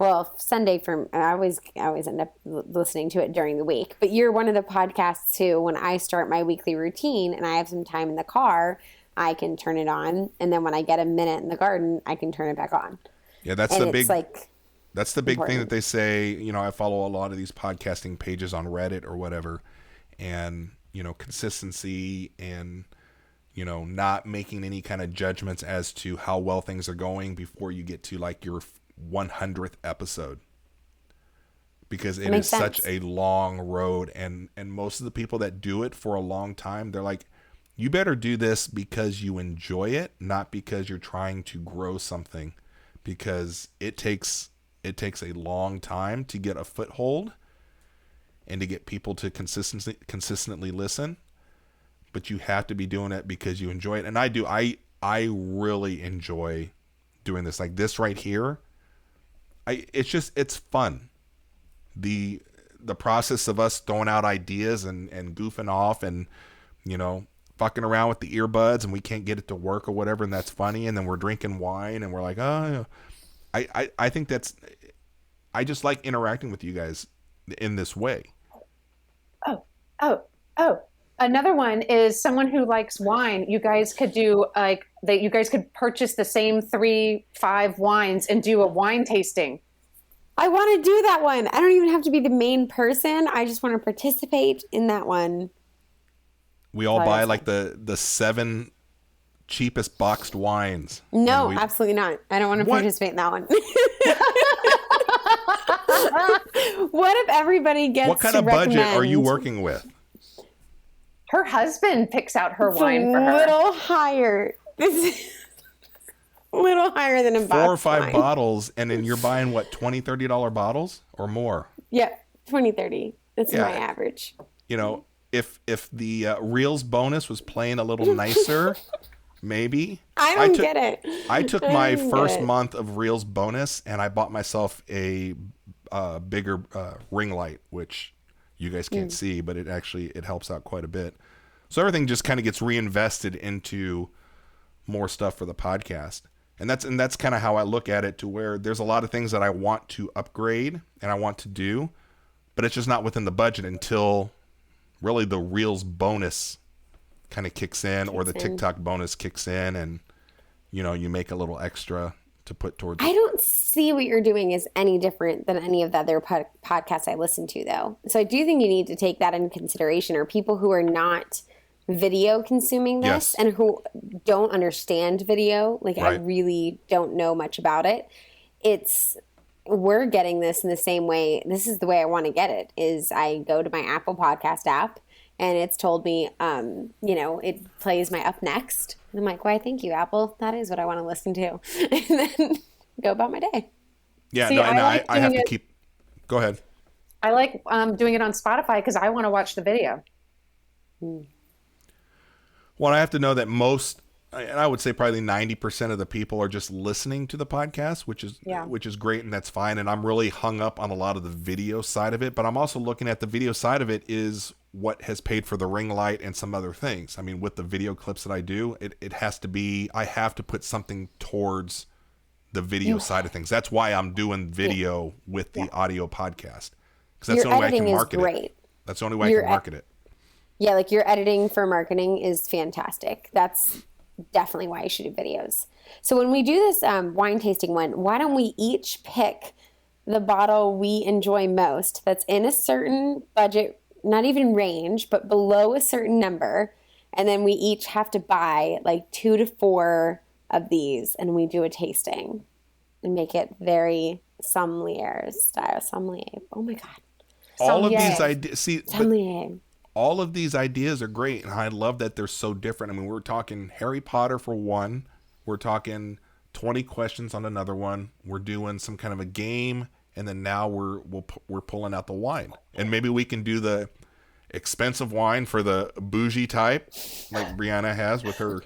Well, Sunday I always end up listening to it during the week. But you're one of the podcasts too. When I start my weekly routine and I have some time in the car, I can turn it on. And then when I get a minute in the garden, I can turn it back on. Yeah, that's the big thing that they say. You know, I follow a lot of these podcasting pages on Reddit or whatever. And, you know, consistency and, you know, not making any kind of judgments as to how well things are going before you get to like your 100th episode, because it is such a long road, and most of the people that do it for a long time, they're like, you better do this because you enjoy it, not because you're trying to grow something, because it takes a long time to get a foothold and to get people to consistently listen, but you have to be doing it because you enjoy it. And I really enjoy doing this. Like this right here, it's fun. The process of us throwing out ideas and goofing off and, you know, fucking around with the earbuds and we can't get it to work or whatever, and that's funny. And then we're drinking wine and we're like, oh, I think I just like interacting with you guys in this way. Oh. Another one is someone who likes wine. You guys could do you guys could purchase the same 3-5 wines and do a wine tasting. I want to do that one. I don't even have to be the main person. I just want to participate in that one. We all buy like the 7 cheapest boxed wines. No, absolutely not. I don't want to participate in that one. What if everybody gets what kind of budget are you working with? Her husband picks out her wine for her. A little higher. This is a little higher than a box 4 or 5 wine. bottles, and then you're buying what, $20, $30 bottles or more? Yeah, 20, 30. That's Yeah. my average. You know, if the Reels bonus was playing a little nicer, maybe. I don't get it. I took I my don't first get it. month of Reels bonus, and I bought myself a bigger ring light, which you guys can't see, but it helps out quite a bit. So everything just kind of gets reinvested into more stuff for the podcast. And that's kind of how I look at it, to where there's a lot of things that I want to upgrade and I want to do, but it's just not within the budget until really the Reels bonus kind of kicks in, or the TikTok bonus kicks in, and you make a little extra to put towards. I don't see what you're doing is any different than any of the other podcasts I listen to, though. So I do think you need to take that into consideration, or people who are not video consuming this Yes. and who don't understand video. Like, I Right. really don't know much about it. We're getting this in the same way. This is the way I want to get it, is I go to my Apple Podcast app and it's told me, it plays my up next. And I'm like, why, thank you, Apple. That is what I want to listen to. And then go about my day. Yeah, See, no, I and like I have doing to it- keep. Go ahead. I like doing it on Spotify because I want to watch the video. Well, I have to know that most, and I would say probably 90% of the people are just listening to the podcast, which is great, and that's fine. And I'm really hung up on a lot of the video side of it, but I'm also looking at the video side of it is what has paid for the ring light and some other things. I mean, with the video clips that I do, it has to be, I have to put something towards the video side of things. That's why I'm doing video with the audio podcast, because that's Your the only way I editing can is market great. it. That's the only way I can market it. Yeah, like your editing for marketing is fantastic. That's definitely why you should do videos. So when we do this wine tasting one, why don't we each pick the bottle we enjoy most that's in a certain budget, not even range, but below a certain number. And then we each have to buy like 2 to 4 of these, and we do a tasting and make it very sommelier style. Sommelier. Oh my God. All of Sommelier. these ideas, Sommelier. all of these ideas are great, and I love that they're so different. I mean, we're talking Harry Potter for one. We're talking 20 questions on another one. We're doing some kind of a game, and then now we're pulling out the wine. And maybe we can do the expensive wine for the bougie type, like Brianna has with her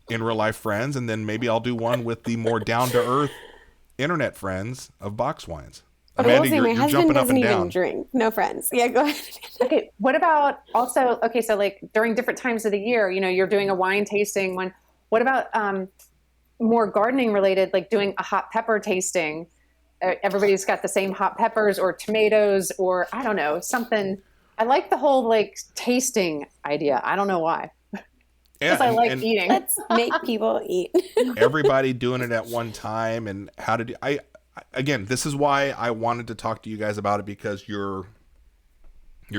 in real life friends, and then maybe I'll do one with the more down to earth internet friends of box wines. But I will Amanda, say my you're husband jumping up doesn't and even down. drink. No friends. Yeah, go ahead. Okay, what about also, so like during different times of the year, you're doing a wine tasting one. What about more gardening related, like doing a hot pepper tasting? Everybody's got the same hot peppers or tomatoes or I don't know, something. I like the whole like tasting idea. I don't know why. Because I like eating. Let's make people eat. Everybody doing it at one time, and how to do. Again, this is why I wanted to talk to you guys about it, because you're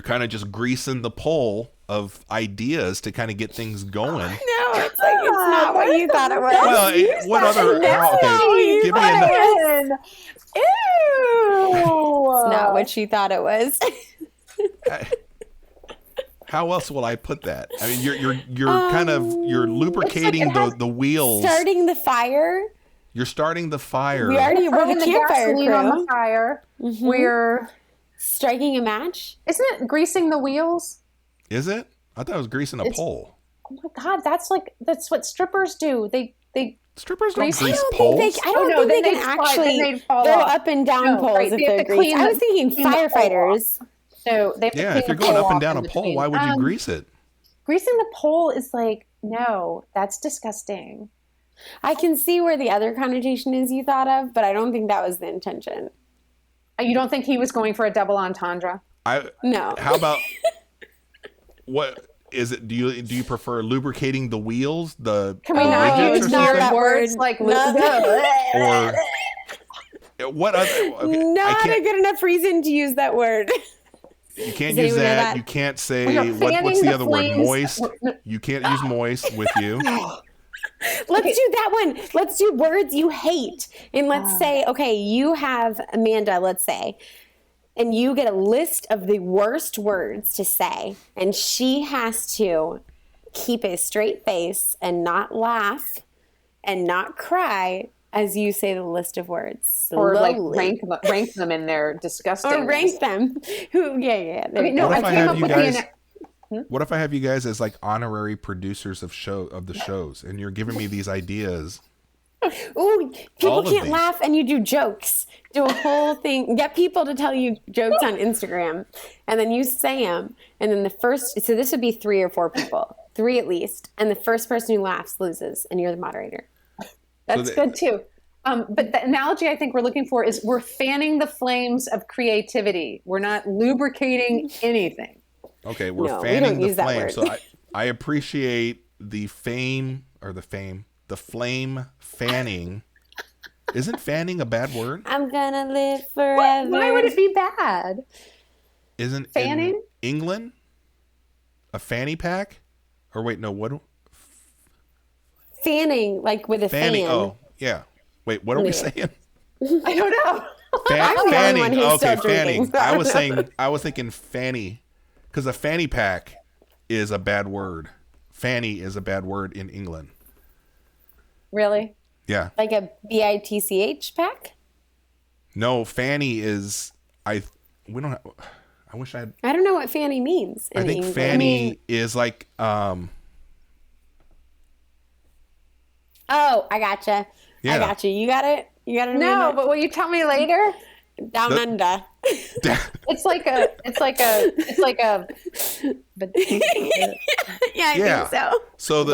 kind of just greasing the pole of ideas to kind of get things going. No, it's like it's not what you thought it was. Well, what other? Okay, give me another. Ew. It's not what she thought it was. How else will I put that? I mean, you're kind of lubricating the wheels. Starting the fire. You're starting the fire. We're Putting the the campfire gasoline on crew. the fire. Mm-hmm. We're Striking a match. isn't it greasing the wheels? Is it? I thought it was greasing a pole. Oh my God, that's what strippers do. They Strippers don't Grease- grease I poles. don't no, think then they they'd can fly- then actually they'd fall go off. up and down No, poles right, if they have they're to greased. clean I was thinking clean the pole firefighters. So they have to Yeah, clean if you're the going pole up and off down a in pole, between. why would you grease it? Greasing the pole is like, no, that's disgusting. I can see where the other connotation is you thought of, but I don't think that was the intention. You don't think he was going for a double entendre? No. How about what is it? Do you prefer lubricating the wheels, the Can we not widgets, use or not weird that something? words word. like No. Or what other? Okay, Not a good enough reason to use that word. you can't Does use anyone know that. that? You can't We say are what's fanning the the other word? flames. Moist. You can't use moist with you. Let's do that one. Let's do words you hate. And let's say, okay, you have Amanda, let's say, and you get a list of the worst words to say, and she has to keep a straight face and not laugh and not cry as you say the list of words. Or like slowly. rank them in their disgusting. Or rank them. Yeah. Okay, no, I came up with What if I have you guys as like honorary producers of the shows, and you're giving me these ideas? Ooh, people All of can't these. laugh and you do jokes. Do a whole thing. Get people to tell you jokes on Instagram, and then you say them. And then so this would be 3 or 4 people, 3 at least. And the first person who laughs loses, and you're the moderator. That's good too. But the analogy I think we're looking for is we're fanning the flames of creativity. We're not lubricating anything. Okay, we're No, we fanning don't the use that flame. word. So I appreciate the flame fanning. Isn't fanning a bad word? I'm gonna live forever. Why would it be bad? Isn't Fanning? in England a fanny pack? Or wait, no, what? Fanning, like with a Fanning. fan. Oh, yeah. Wait, what are we saying? I don't know. I'm the only Fanning. one who's Okay, still drinking, fanning. so I was thinking fanny, because a fanny pack is a bad word. Fanny is a bad word in England. Really? Yeah. Like a BITCH pack? No, fanny is I wish I had. I don't know what fanny means. I in think English. fanny is like Oh, I gotcha. Yeah. I gotcha. You got it? You got it? No, Amanda? but will you tell me later? Down under. It's like a. But Yeah, I Yeah. think so. So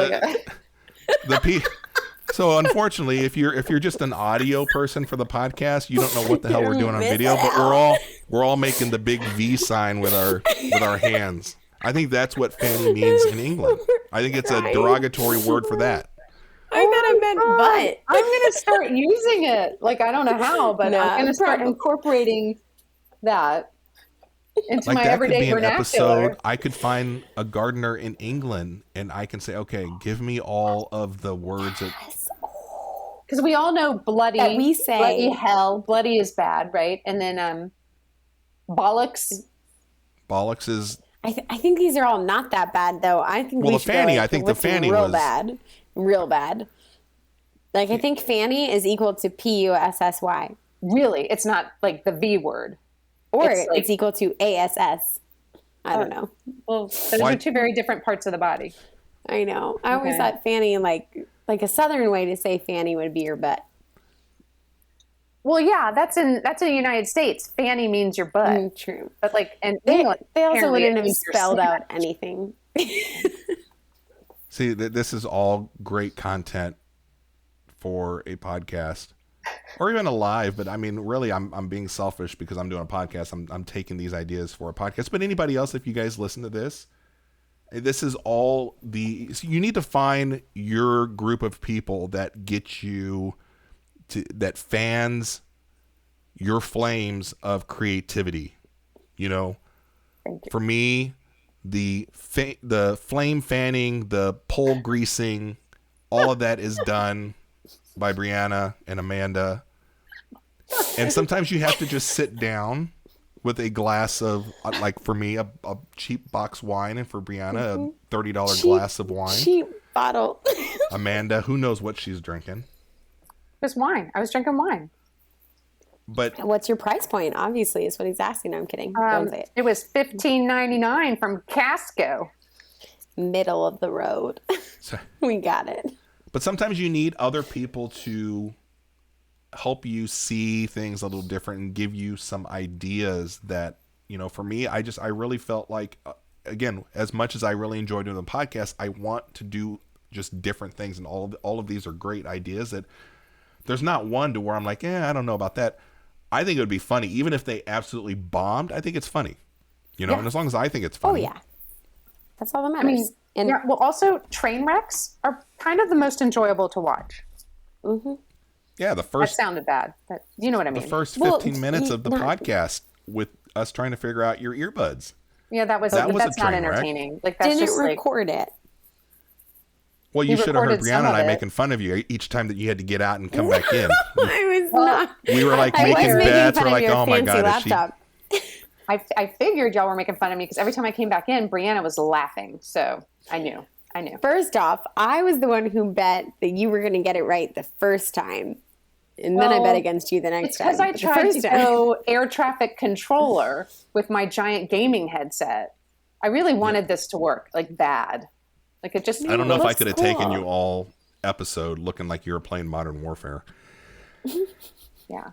so unfortunately, if you're just an audio person for the podcast, you don't know what the hell we're doing on Miss video, but out. we're all making the big V sign with our hands. I think that's what fanny means in England. I think it's a derogatory word for that. I thought I meant butt. I'm gonna start using it. Like I don't know how, but No, I'm gonna start probably. incorporating that into Like my that could everyday be an vernacular. episode. I could find a gardener in England and I can say, okay, give me all of the words that Because we all know bloody. That we say- bloody hell. Bloody is bad, right? And then bollocks. bollocks is. I think these are all not that bad, though. I think Well, we the should go, fanny, like, I think the what's fanny real was- bad. Real bad. Like, I think fanny is equal to PUSSY. Really, it's not like the V word. Or It's like- it's equal to ASS. I don't know. Well, those Why- are 2 very different parts of the body. I know. I always Okay. thought fanny, like a southern way to say fanny would be your butt. Well, yeah, that's in the United States. Fanny means your butt, True. but like in They England, also apparently wouldn't it have means your spelled snatch. out anything. See, this is all great content for a podcast or even a live. But I mean, really, I'm being selfish because I'm doing a podcast. I'm taking these ideas for a podcast. But anybody else, if you guys listen to this is all you need to find your group of people that get you that fans your flames of creativity. You know, Thank you. for me, the flame fanning, the pole greasing, all of that is done by Brianna and Amanda. And sometimes you have to just sit down with a glass of, like for me, a cheap box wine, and for Brianna, a $30 glass of wine. Cheap bottle. Amanda, who knows what she's drinking. It was wine. I was drinking wine. But What's your price point? Obviously, is what he's asking. No, I'm kidding. Don't say it. It was $15.99 from Casco. Middle of the road. so- We got it. But sometimes you need other people to help you see things a little different and give you some ideas that, you know, for me, I really felt like, again, as much as I really enjoy doing the podcast, I want to do just different things. And all of these are great ideas that there's not one to where I'm like, I don't know about that. I think it would be funny. Even if they absolutely bombed, I think it's funny, you know, Yeah. and as long as I think it's Oh, funny. yeah. That's all that matters. And Yeah, well, also, train wrecks are kind of the most enjoyable to watch. Yeah. That sounded bad, but you know what I The mean. first Well, 15 minutes of the not- podcast with us trying to figure out your earbuds. Yeah, that was That was a that's not train wreck. entertaining. Like that's didn't just like record it. Well, you He should have heard recorded some Brianna and of I it. making fun of you each time that you had to get out and come back in. I was not. We were like I was making making bets. fun We're of like, your oh my fancy God, is she... laptop. I figured y'all were making fun of me because every time I came back in, Brianna was laughing. So I knew. First off, I was the one who bet that you were going to get it right the first time. And then I bet against you the next time. It's because I tried to go air traffic controller with my giant gaming headset. I really wanted this to work, like bad. Like it just. I don't know if I could have taken you all episode looking like you were playing Modern Warfare. Yeah.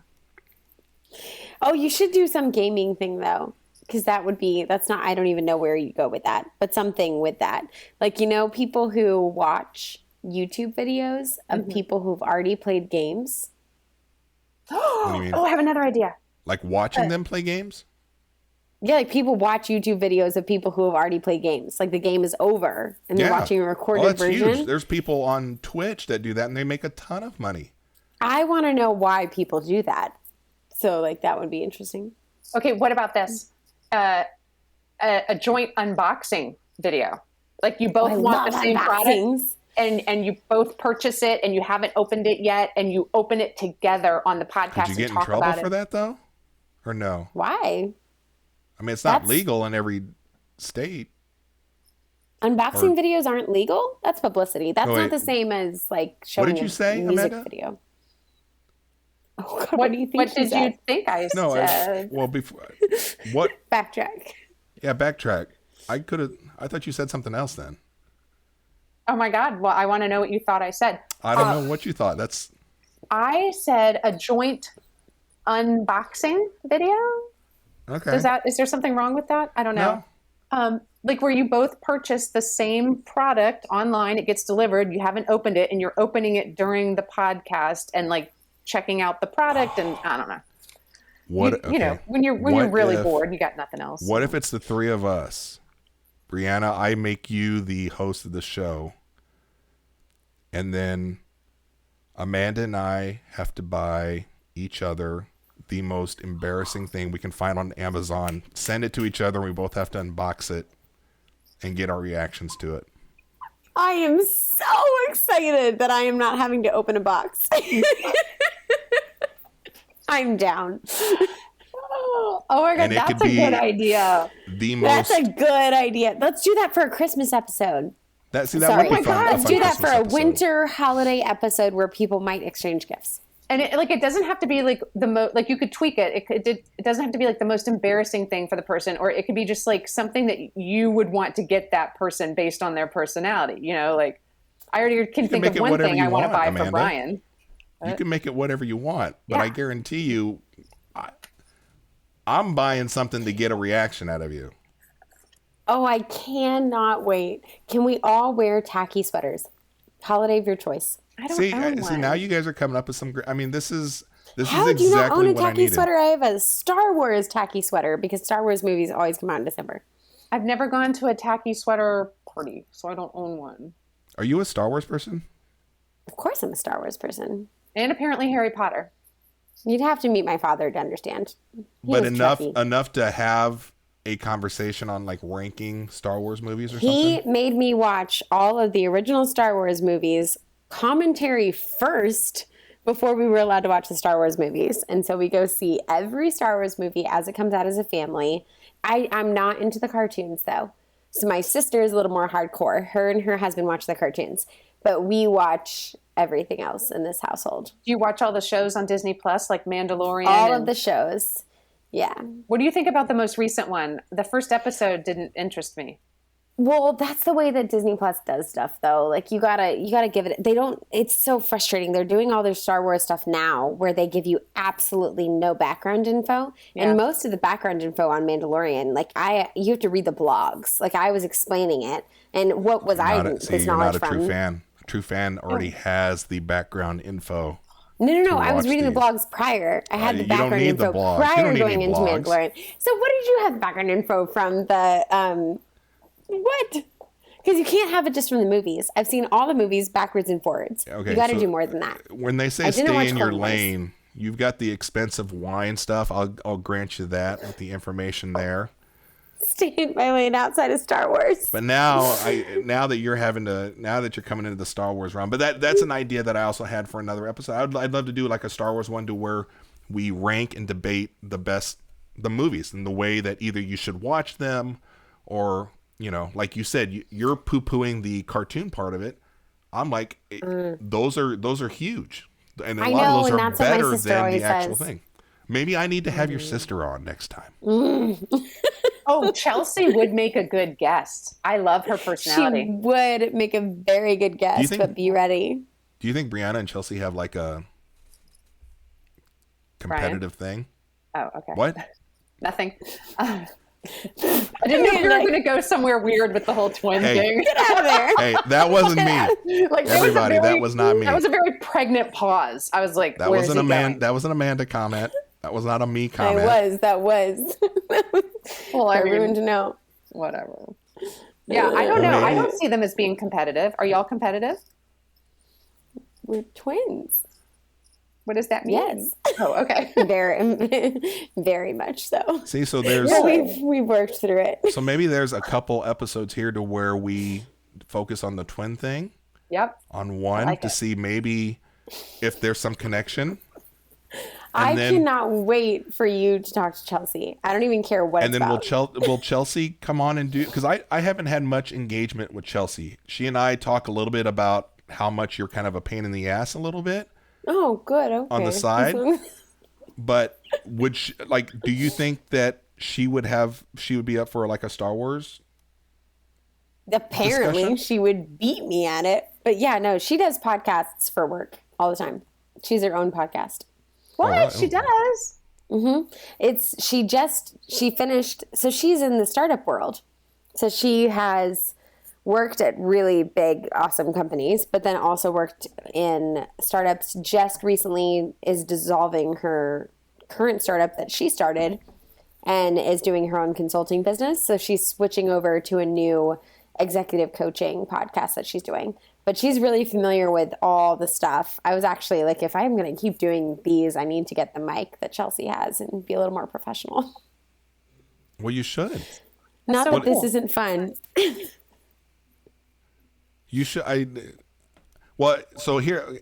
Oh, you should do some gaming thing though. Because I don't even know where you go with that, but something with that. Like, people who watch YouTube videos of people who've already played games. What do you mean? Oh, I have another idea. Like watching them play games? Yeah, like people watch YouTube videos of people who have already played games. Like the game is over and they're watching a recorded version. Huge. There's people on Twitch that do that and they make a ton of money. I want to know why people do that. So like that would be interesting. Okay, what about this? A joint unboxing video. Like you both want the same product and you both purchase it and you haven't opened it yet and you open it together on the podcast. Did you get in trouble for that though? Or no? Why? I mean, it's not legal in every state. Unboxing videos aren't legal? That's publicity. That's not the same as like showing what did you say, a music Amanda? Video. Oh God, what do you think? What did you think I said? Before what? Backtrack. Yeah, backtrack. I thought you said something else then. Oh my God. Well, I want to know what you thought I said. I don't know what you thought. I said a joint unboxing video. Okay. Is there something wrong with that? I don't know. No. Like where you both purchase the same product online, it gets delivered, you haven't opened it, and you're opening it during the podcast and like checking out the product, and I don't know. You know, when you're really bored, you got nothing else. What if it's the three of us? Brianna, I make you the host of the show, and then Amanda and I have to buy each other the most embarrassing thing we can find on Amazon, send it to each other, and we both have to unbox it and get our reactions to it. I am so excited that I am not having to open a box. I'm down. Oh my God, that's a good idea. That's a good idea. Let's do that for a Christmas episode. That would be fun. Let's do that for a winter holiday episode where people might exchange gifts. And it doesn't have to be like like you could tweak it. It doesn't have to be like the most embarrassing thing for the person, or it could be just like something that you would want to get that person based on their personality. You know, like I already can think of one thing I want to buy for Brian. You can make it whatever you want, but I guarantee you, I'm buying something to get a reaction out of you. Oh, I cannot wait. Can we all wear tacky sweaters? Holiday of your choice. I don't own one. See, now you guys are coming up with some. I mean, this is How exactly do you not own a what I tacky needed. sweater? I have a Star Wars tacky sweater because Star Wars movies always come out in December. I've never gone to a tacky sweater party, so I don't own one. Are you a Star Wars person? Of course, I'm a Star Wars person. And apparently Harry Potter. You'd have to meet my father to understand. But enough to have a conversation on like ranking Star Wars movies or something? He made me watch all of the original Star Wars movies, commentary first, before we were allowed to watch the Star Wars movies. And so we go see every Star Wars movie as it comes out as a family. I'm not into the cartoons though. So my sister is a little more hardcore. Her and her husband watch the cartoons. But we watch everything else in this household. Do you watch all the shows on Disney Plus, like Mandalorian? All of the shows. Yeah. What do you think about the most recent one? The first episode didn't interest me. Well, that's the way that Disney Plus does stuff, though. Like you gotta give it. They don't. It's so frustrating. They're doing all their Star Wars stuff now, where they give you absolutely no background info, and most of the background info on Mandalorian, you have to read the blogs. Like I was explaining it, and what was this knowledge from? True fan. A true fan already has the background info. No. I was reading the blogs prior. I had the background info prior going into Mandalorian. So what did you have background info from the? What? Because you can't have it just from the movies. I've seen all the movies backwards and forwards. Okay, you got to do more than that. When they say stay in your lane, you've got the expensive wine stuff. I'll grant you that with the information there. Stay in my lane outside of Star Wars. But now that you're coming into the Star Wars realm, but that's an idea that I also had for another episode. I'd love to do like a Star Wars one to where we rank and debate the best the movies and the way that either you should watch them or, like you said, you're poo-pooing the cartoon part of it. I'm like, those are huge. And a lot of those are better than the actual thing. Maybe I need to have your sister on next time. Oh, Chelsea would make a good guest. I love her personality. She would make a very good guest, but be ready. Do you think Brianna and Chelsea have like a competitive thing? Oh, okay. What? Nothing. I didn't know you were going to go somewhere weird with the whole twin thing. Get out of there. Hey, that wasn't me. Like, everybody, that was not me. That was a very pregnant pause. I was like, that wasn't an Amanda comment. That was not a me comment. That was. Well, everyone to know. Whatever. Yeah, I don't know. I don't see them as being competitive. Are y'all competitive? We're twins. What does that mean? Yes. Oh, okay. Very much so. See, so there's... Well, we've worked through it. So maybe there's a couple episodes here to where we focus on the twin thing. Yep. On one to see maybe if there's some connection. I cannot wait for you to talk to Chelsea. I don't even care what it's about. And then will Chelsea come on and do... Because I haven't had much engagement with Chelsea. She and I talk a little bit about how much you're kind of a pain in the ass a little bit. Oh, good. Okay. On the side. But would she, do you think that she would be up for like a Star Wars? Apparently discussion? She would beat me at it. But yeah, no, she does podcasts for work all the time. She's her own podcast. What? She does? Mm-hmm. She finished, so she's in the startup world. So she has worked at really big, awesome companies, but then also worked in startups. Just recently is dissolving her current startup that she started and is doing her own consulting business. So she's switching over to a new executive coaching podcast that she's doing. But she's really familiar with all the stuff. I was actually like, if I'm going to keep doing these, I need to get the mic that Chelsea has and be a little more professional. Well, you should. Not that this isn't fun. You should. So here,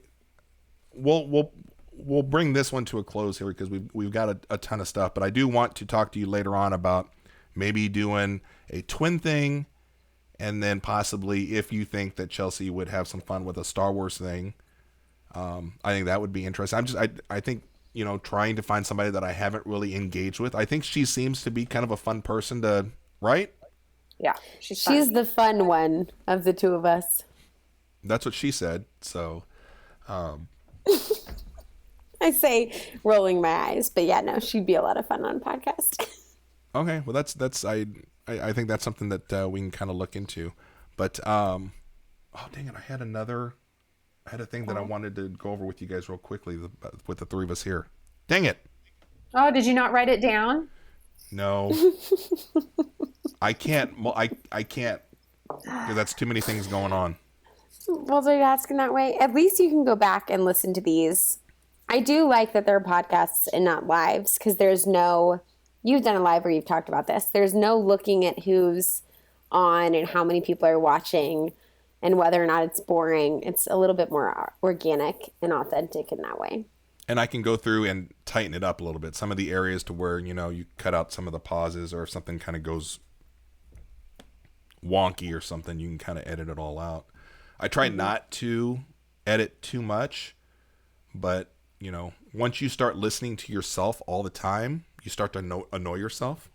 we'll bring this one to a close here because we've got a ton of stuff. But I do want to talk to you later on about maybe doing a twin thing. And then possibly if you think that Chelsea would have some fun with a Star Wars thing, I think that would be interesting. I think, trying to find somebody that I haven't really engaged with. I think she seems to be kind of a fun person to, right? Yeah. She's the fun one of the two of us. That's what she said. So, I say rolling my eyes, but yeah, no, she'd be a lot of fun on a podcast. Okay. Well, I think that's something that we can kind of look into, but oh dang it, I had a thing that I wanted to go over with you guys real quickly with the three of us here. Dang it! Oh, did you not write it down? No, I can't. Well, I can't because that's too many things going on. Well, so you're asking that way. At least you can go back and listen to these. I do like that they're podcasts and not lives because there's no. You've done a live where you've talked about this. There's no looking at who's on and how many people are watching and whether or not it's boring. It's a little bit more organic and authentic in that way. And I can go through and tighten it up a little bit. Some of the areas to where, you cut out some of the pauses, or if something kind of goes wonky or something, you can kind of edit it all out. I try not to edit too much, but, once you start listening to yourself all the time, you start to annoy yourself.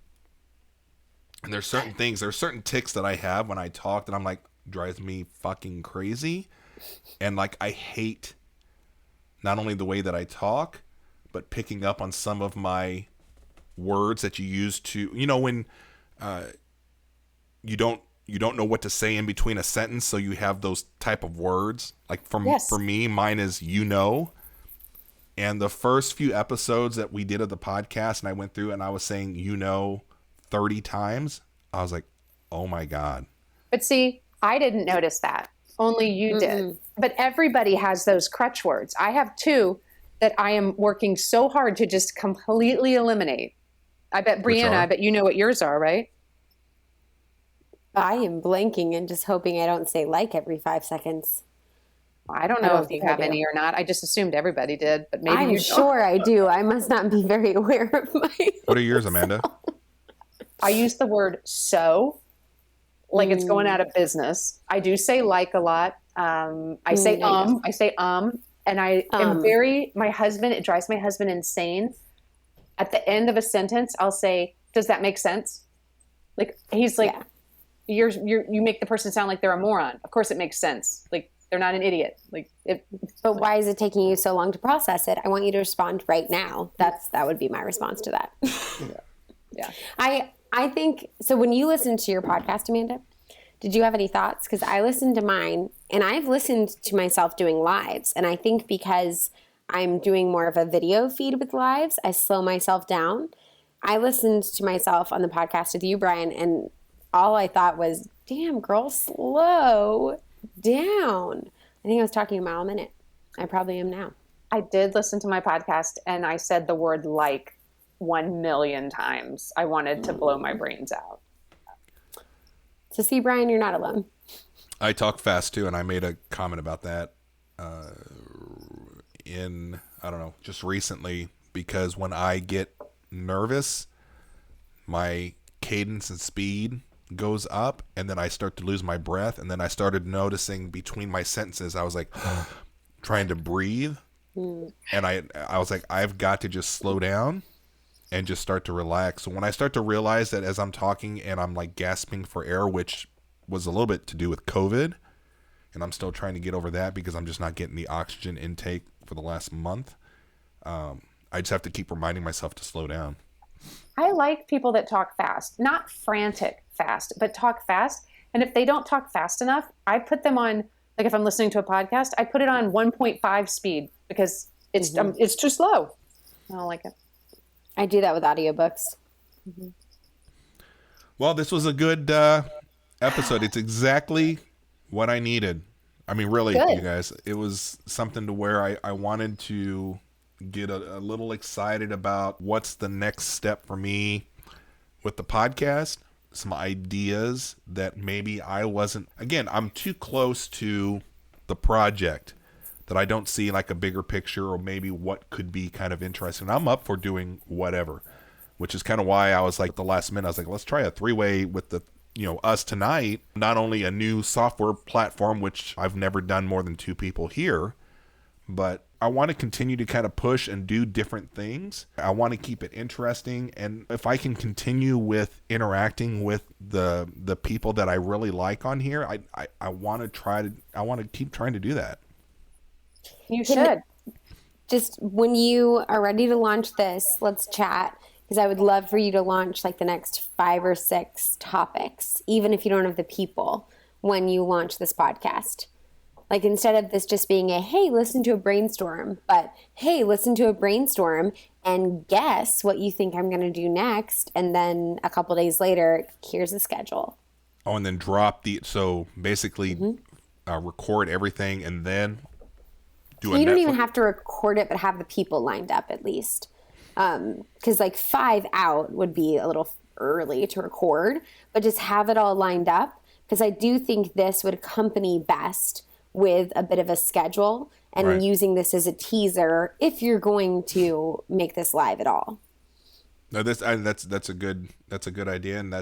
And there's certain tics that I have when I talk that I'm like, drives me fucking crazy. And I hate not only the way that I talk, but picking up on some of my words that you use to, when you don't know what to say in between a sentence. So you have those type of words. For me, mine is, And the first few episodes that we did of the podcast, and I went through and I was saying, 30 times, I was like, oh my God. But see, I didn't notice that. Only you did. But everybody has those crutch words. I have two that I am working so hard to just completely eliminate. I bet, Brianna, you know what yours are, right? I am blanking and just hoping I don't say every 5 seconds. I don't I know don't if you think I have do. any or not. I just assumed everybody did, but maybe I'm you don't. sure I do. I must not be very aware of my. What are yours, Amanda? I use the word so, like it's going out of business. I do say like a lot. I say there you go. I say and I am my husband, it drives my husband insane. At the end of a sentence, I'll say, does that make sense? Like, he's like, you make the person sound like they're a moron. Of course it makes sense. Like, they're not an idiot. Like, But why is it taking you so long to process it? I want you to respond right now. That would be my response to that. yeah. I think, so when you listened to your podcast, Amanda, did you have any thoughts? Because I listened to mine, and I've listened to myself doing lives. And I think because I'm doing more of a video feed with lives, I slow myself down. I listened to myself on the podcast with you, Brian, and all I thought was, damn, girl, slow down. I think I was talking a mile a minute. I probably am now. I did listen to my podcast, and I said the word like 1,000,000 times. I wanted to blow my brains out. So see, Brian, you're not alone. I talk fast too, and I made a comment about that I don't know, just recently, because when I get nervous, my cadence and speed goes up, and then I start to lose my breath, and then I started noticing between my sentences, I was like trying to breathe, and I was like, I've got to just slow down and just start to relax. So when I start to realize that as I'm talking and I'm like gasping for air, which was a little bit to do with COVID, and I'm still trying to get over that because I'm just not getting the oxygen intake for the last month, I just have to keep reminding myself to slow down. I like people that talk fast, not frantic fast, but talk fast. And if they don't talk fast enough, I put them on, like if I'm listening to a podcast, I put it on 1.5 speed because it's too slow. I don't like it. I do that with audiobooks. Well, this was a good episode. It's exactly what I needed. I mean, really, Good. You guys, it was something to where I wanted to get a little excited about what's the next step for me with the podcast. Some ideas that maybe I wasn't, again, I'm too close to the project that I don't see like a bigger picture or maybe what could be kind of interesting. I'm up for doing whatever, which is kind of why I was like the last minute, I was like, let's try a 3-way with the, us tonight. Not only a new software platform, which I've never done more than 2 people here, but I want to continue to kind of push and do different things. I want to keep it interesting. And if I can continue with interacting with the people that I really like on here, I want to keep trying to do that. You should. Just when you are ready to launch this, let's chat, because I would love for you to launch like the next 5 or 6 topics, even if you don't have the people when you launch this podcast. Like instead of this just being a, hey, listen to a brainstorm, but hey, listen to a brainstorm and guess what you think I'm going to do next. And then a couple days later, here's the schedule. Oh, and then so basically record everything and then do a You don't even have to record it, but have the people lined up at least. Because like 5 out would be a little early to record, but just have it all lined up. Because I do think this would accompany best with a bit of a schedule and using this as a teaser if you're going to make this live at all. No, that's a good idea, and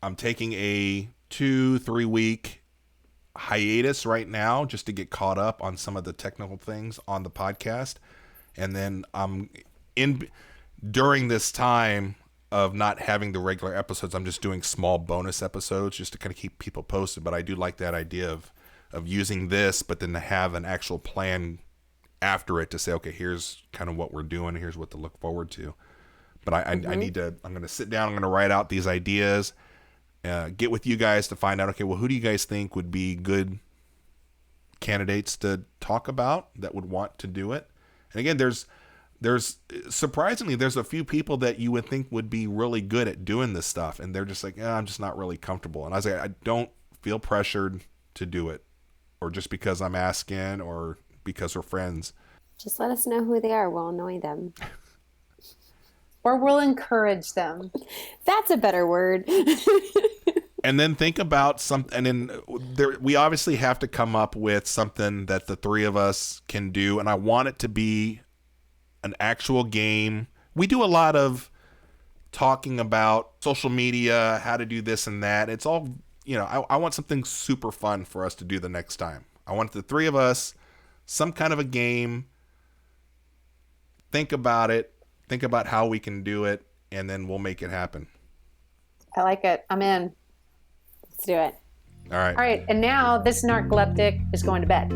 I'm taking a 2-3 week hiatus right now just to get caught up on some of the technical things on the podcast, and then during this time of not having the regular episodes, I'm just doing small bonus episodes just to kind of keep people posted. But I do like that idea of using this, but then to have an actual plan after it to say, okay, here's kind of what we're doing, here's what to look forward to. But I'm going to sit down, I'm going to write out these ideas, get with you guys to find out, okay, well, who do you guys think would be good candidates to talk about that would want to do it? And again, there's surprisingly, there's a few people that you would think would be really good at doing this stuff, and they're just like, I'm just not really comfortable. And I was like, I don't feel pressured to do it, or just because I'm asking, or because we're friends. Just let us know who they are. We'll annoy them. Or we'll encourage them. That's a better word. And then think about something, and then we obviously have to come up with something that the three of us can do, and I want it to be an actual game. We do a lot of talking about social media, how to do this and that. It's all, I want something super fun for us to do the next time. I want the three of us, some kind of a game. Think about it. Think about how we can do it, and then we'll make it happen. I like it. I'm in. Let's do it. All right. All right. And now this narcoleptic is going to bed.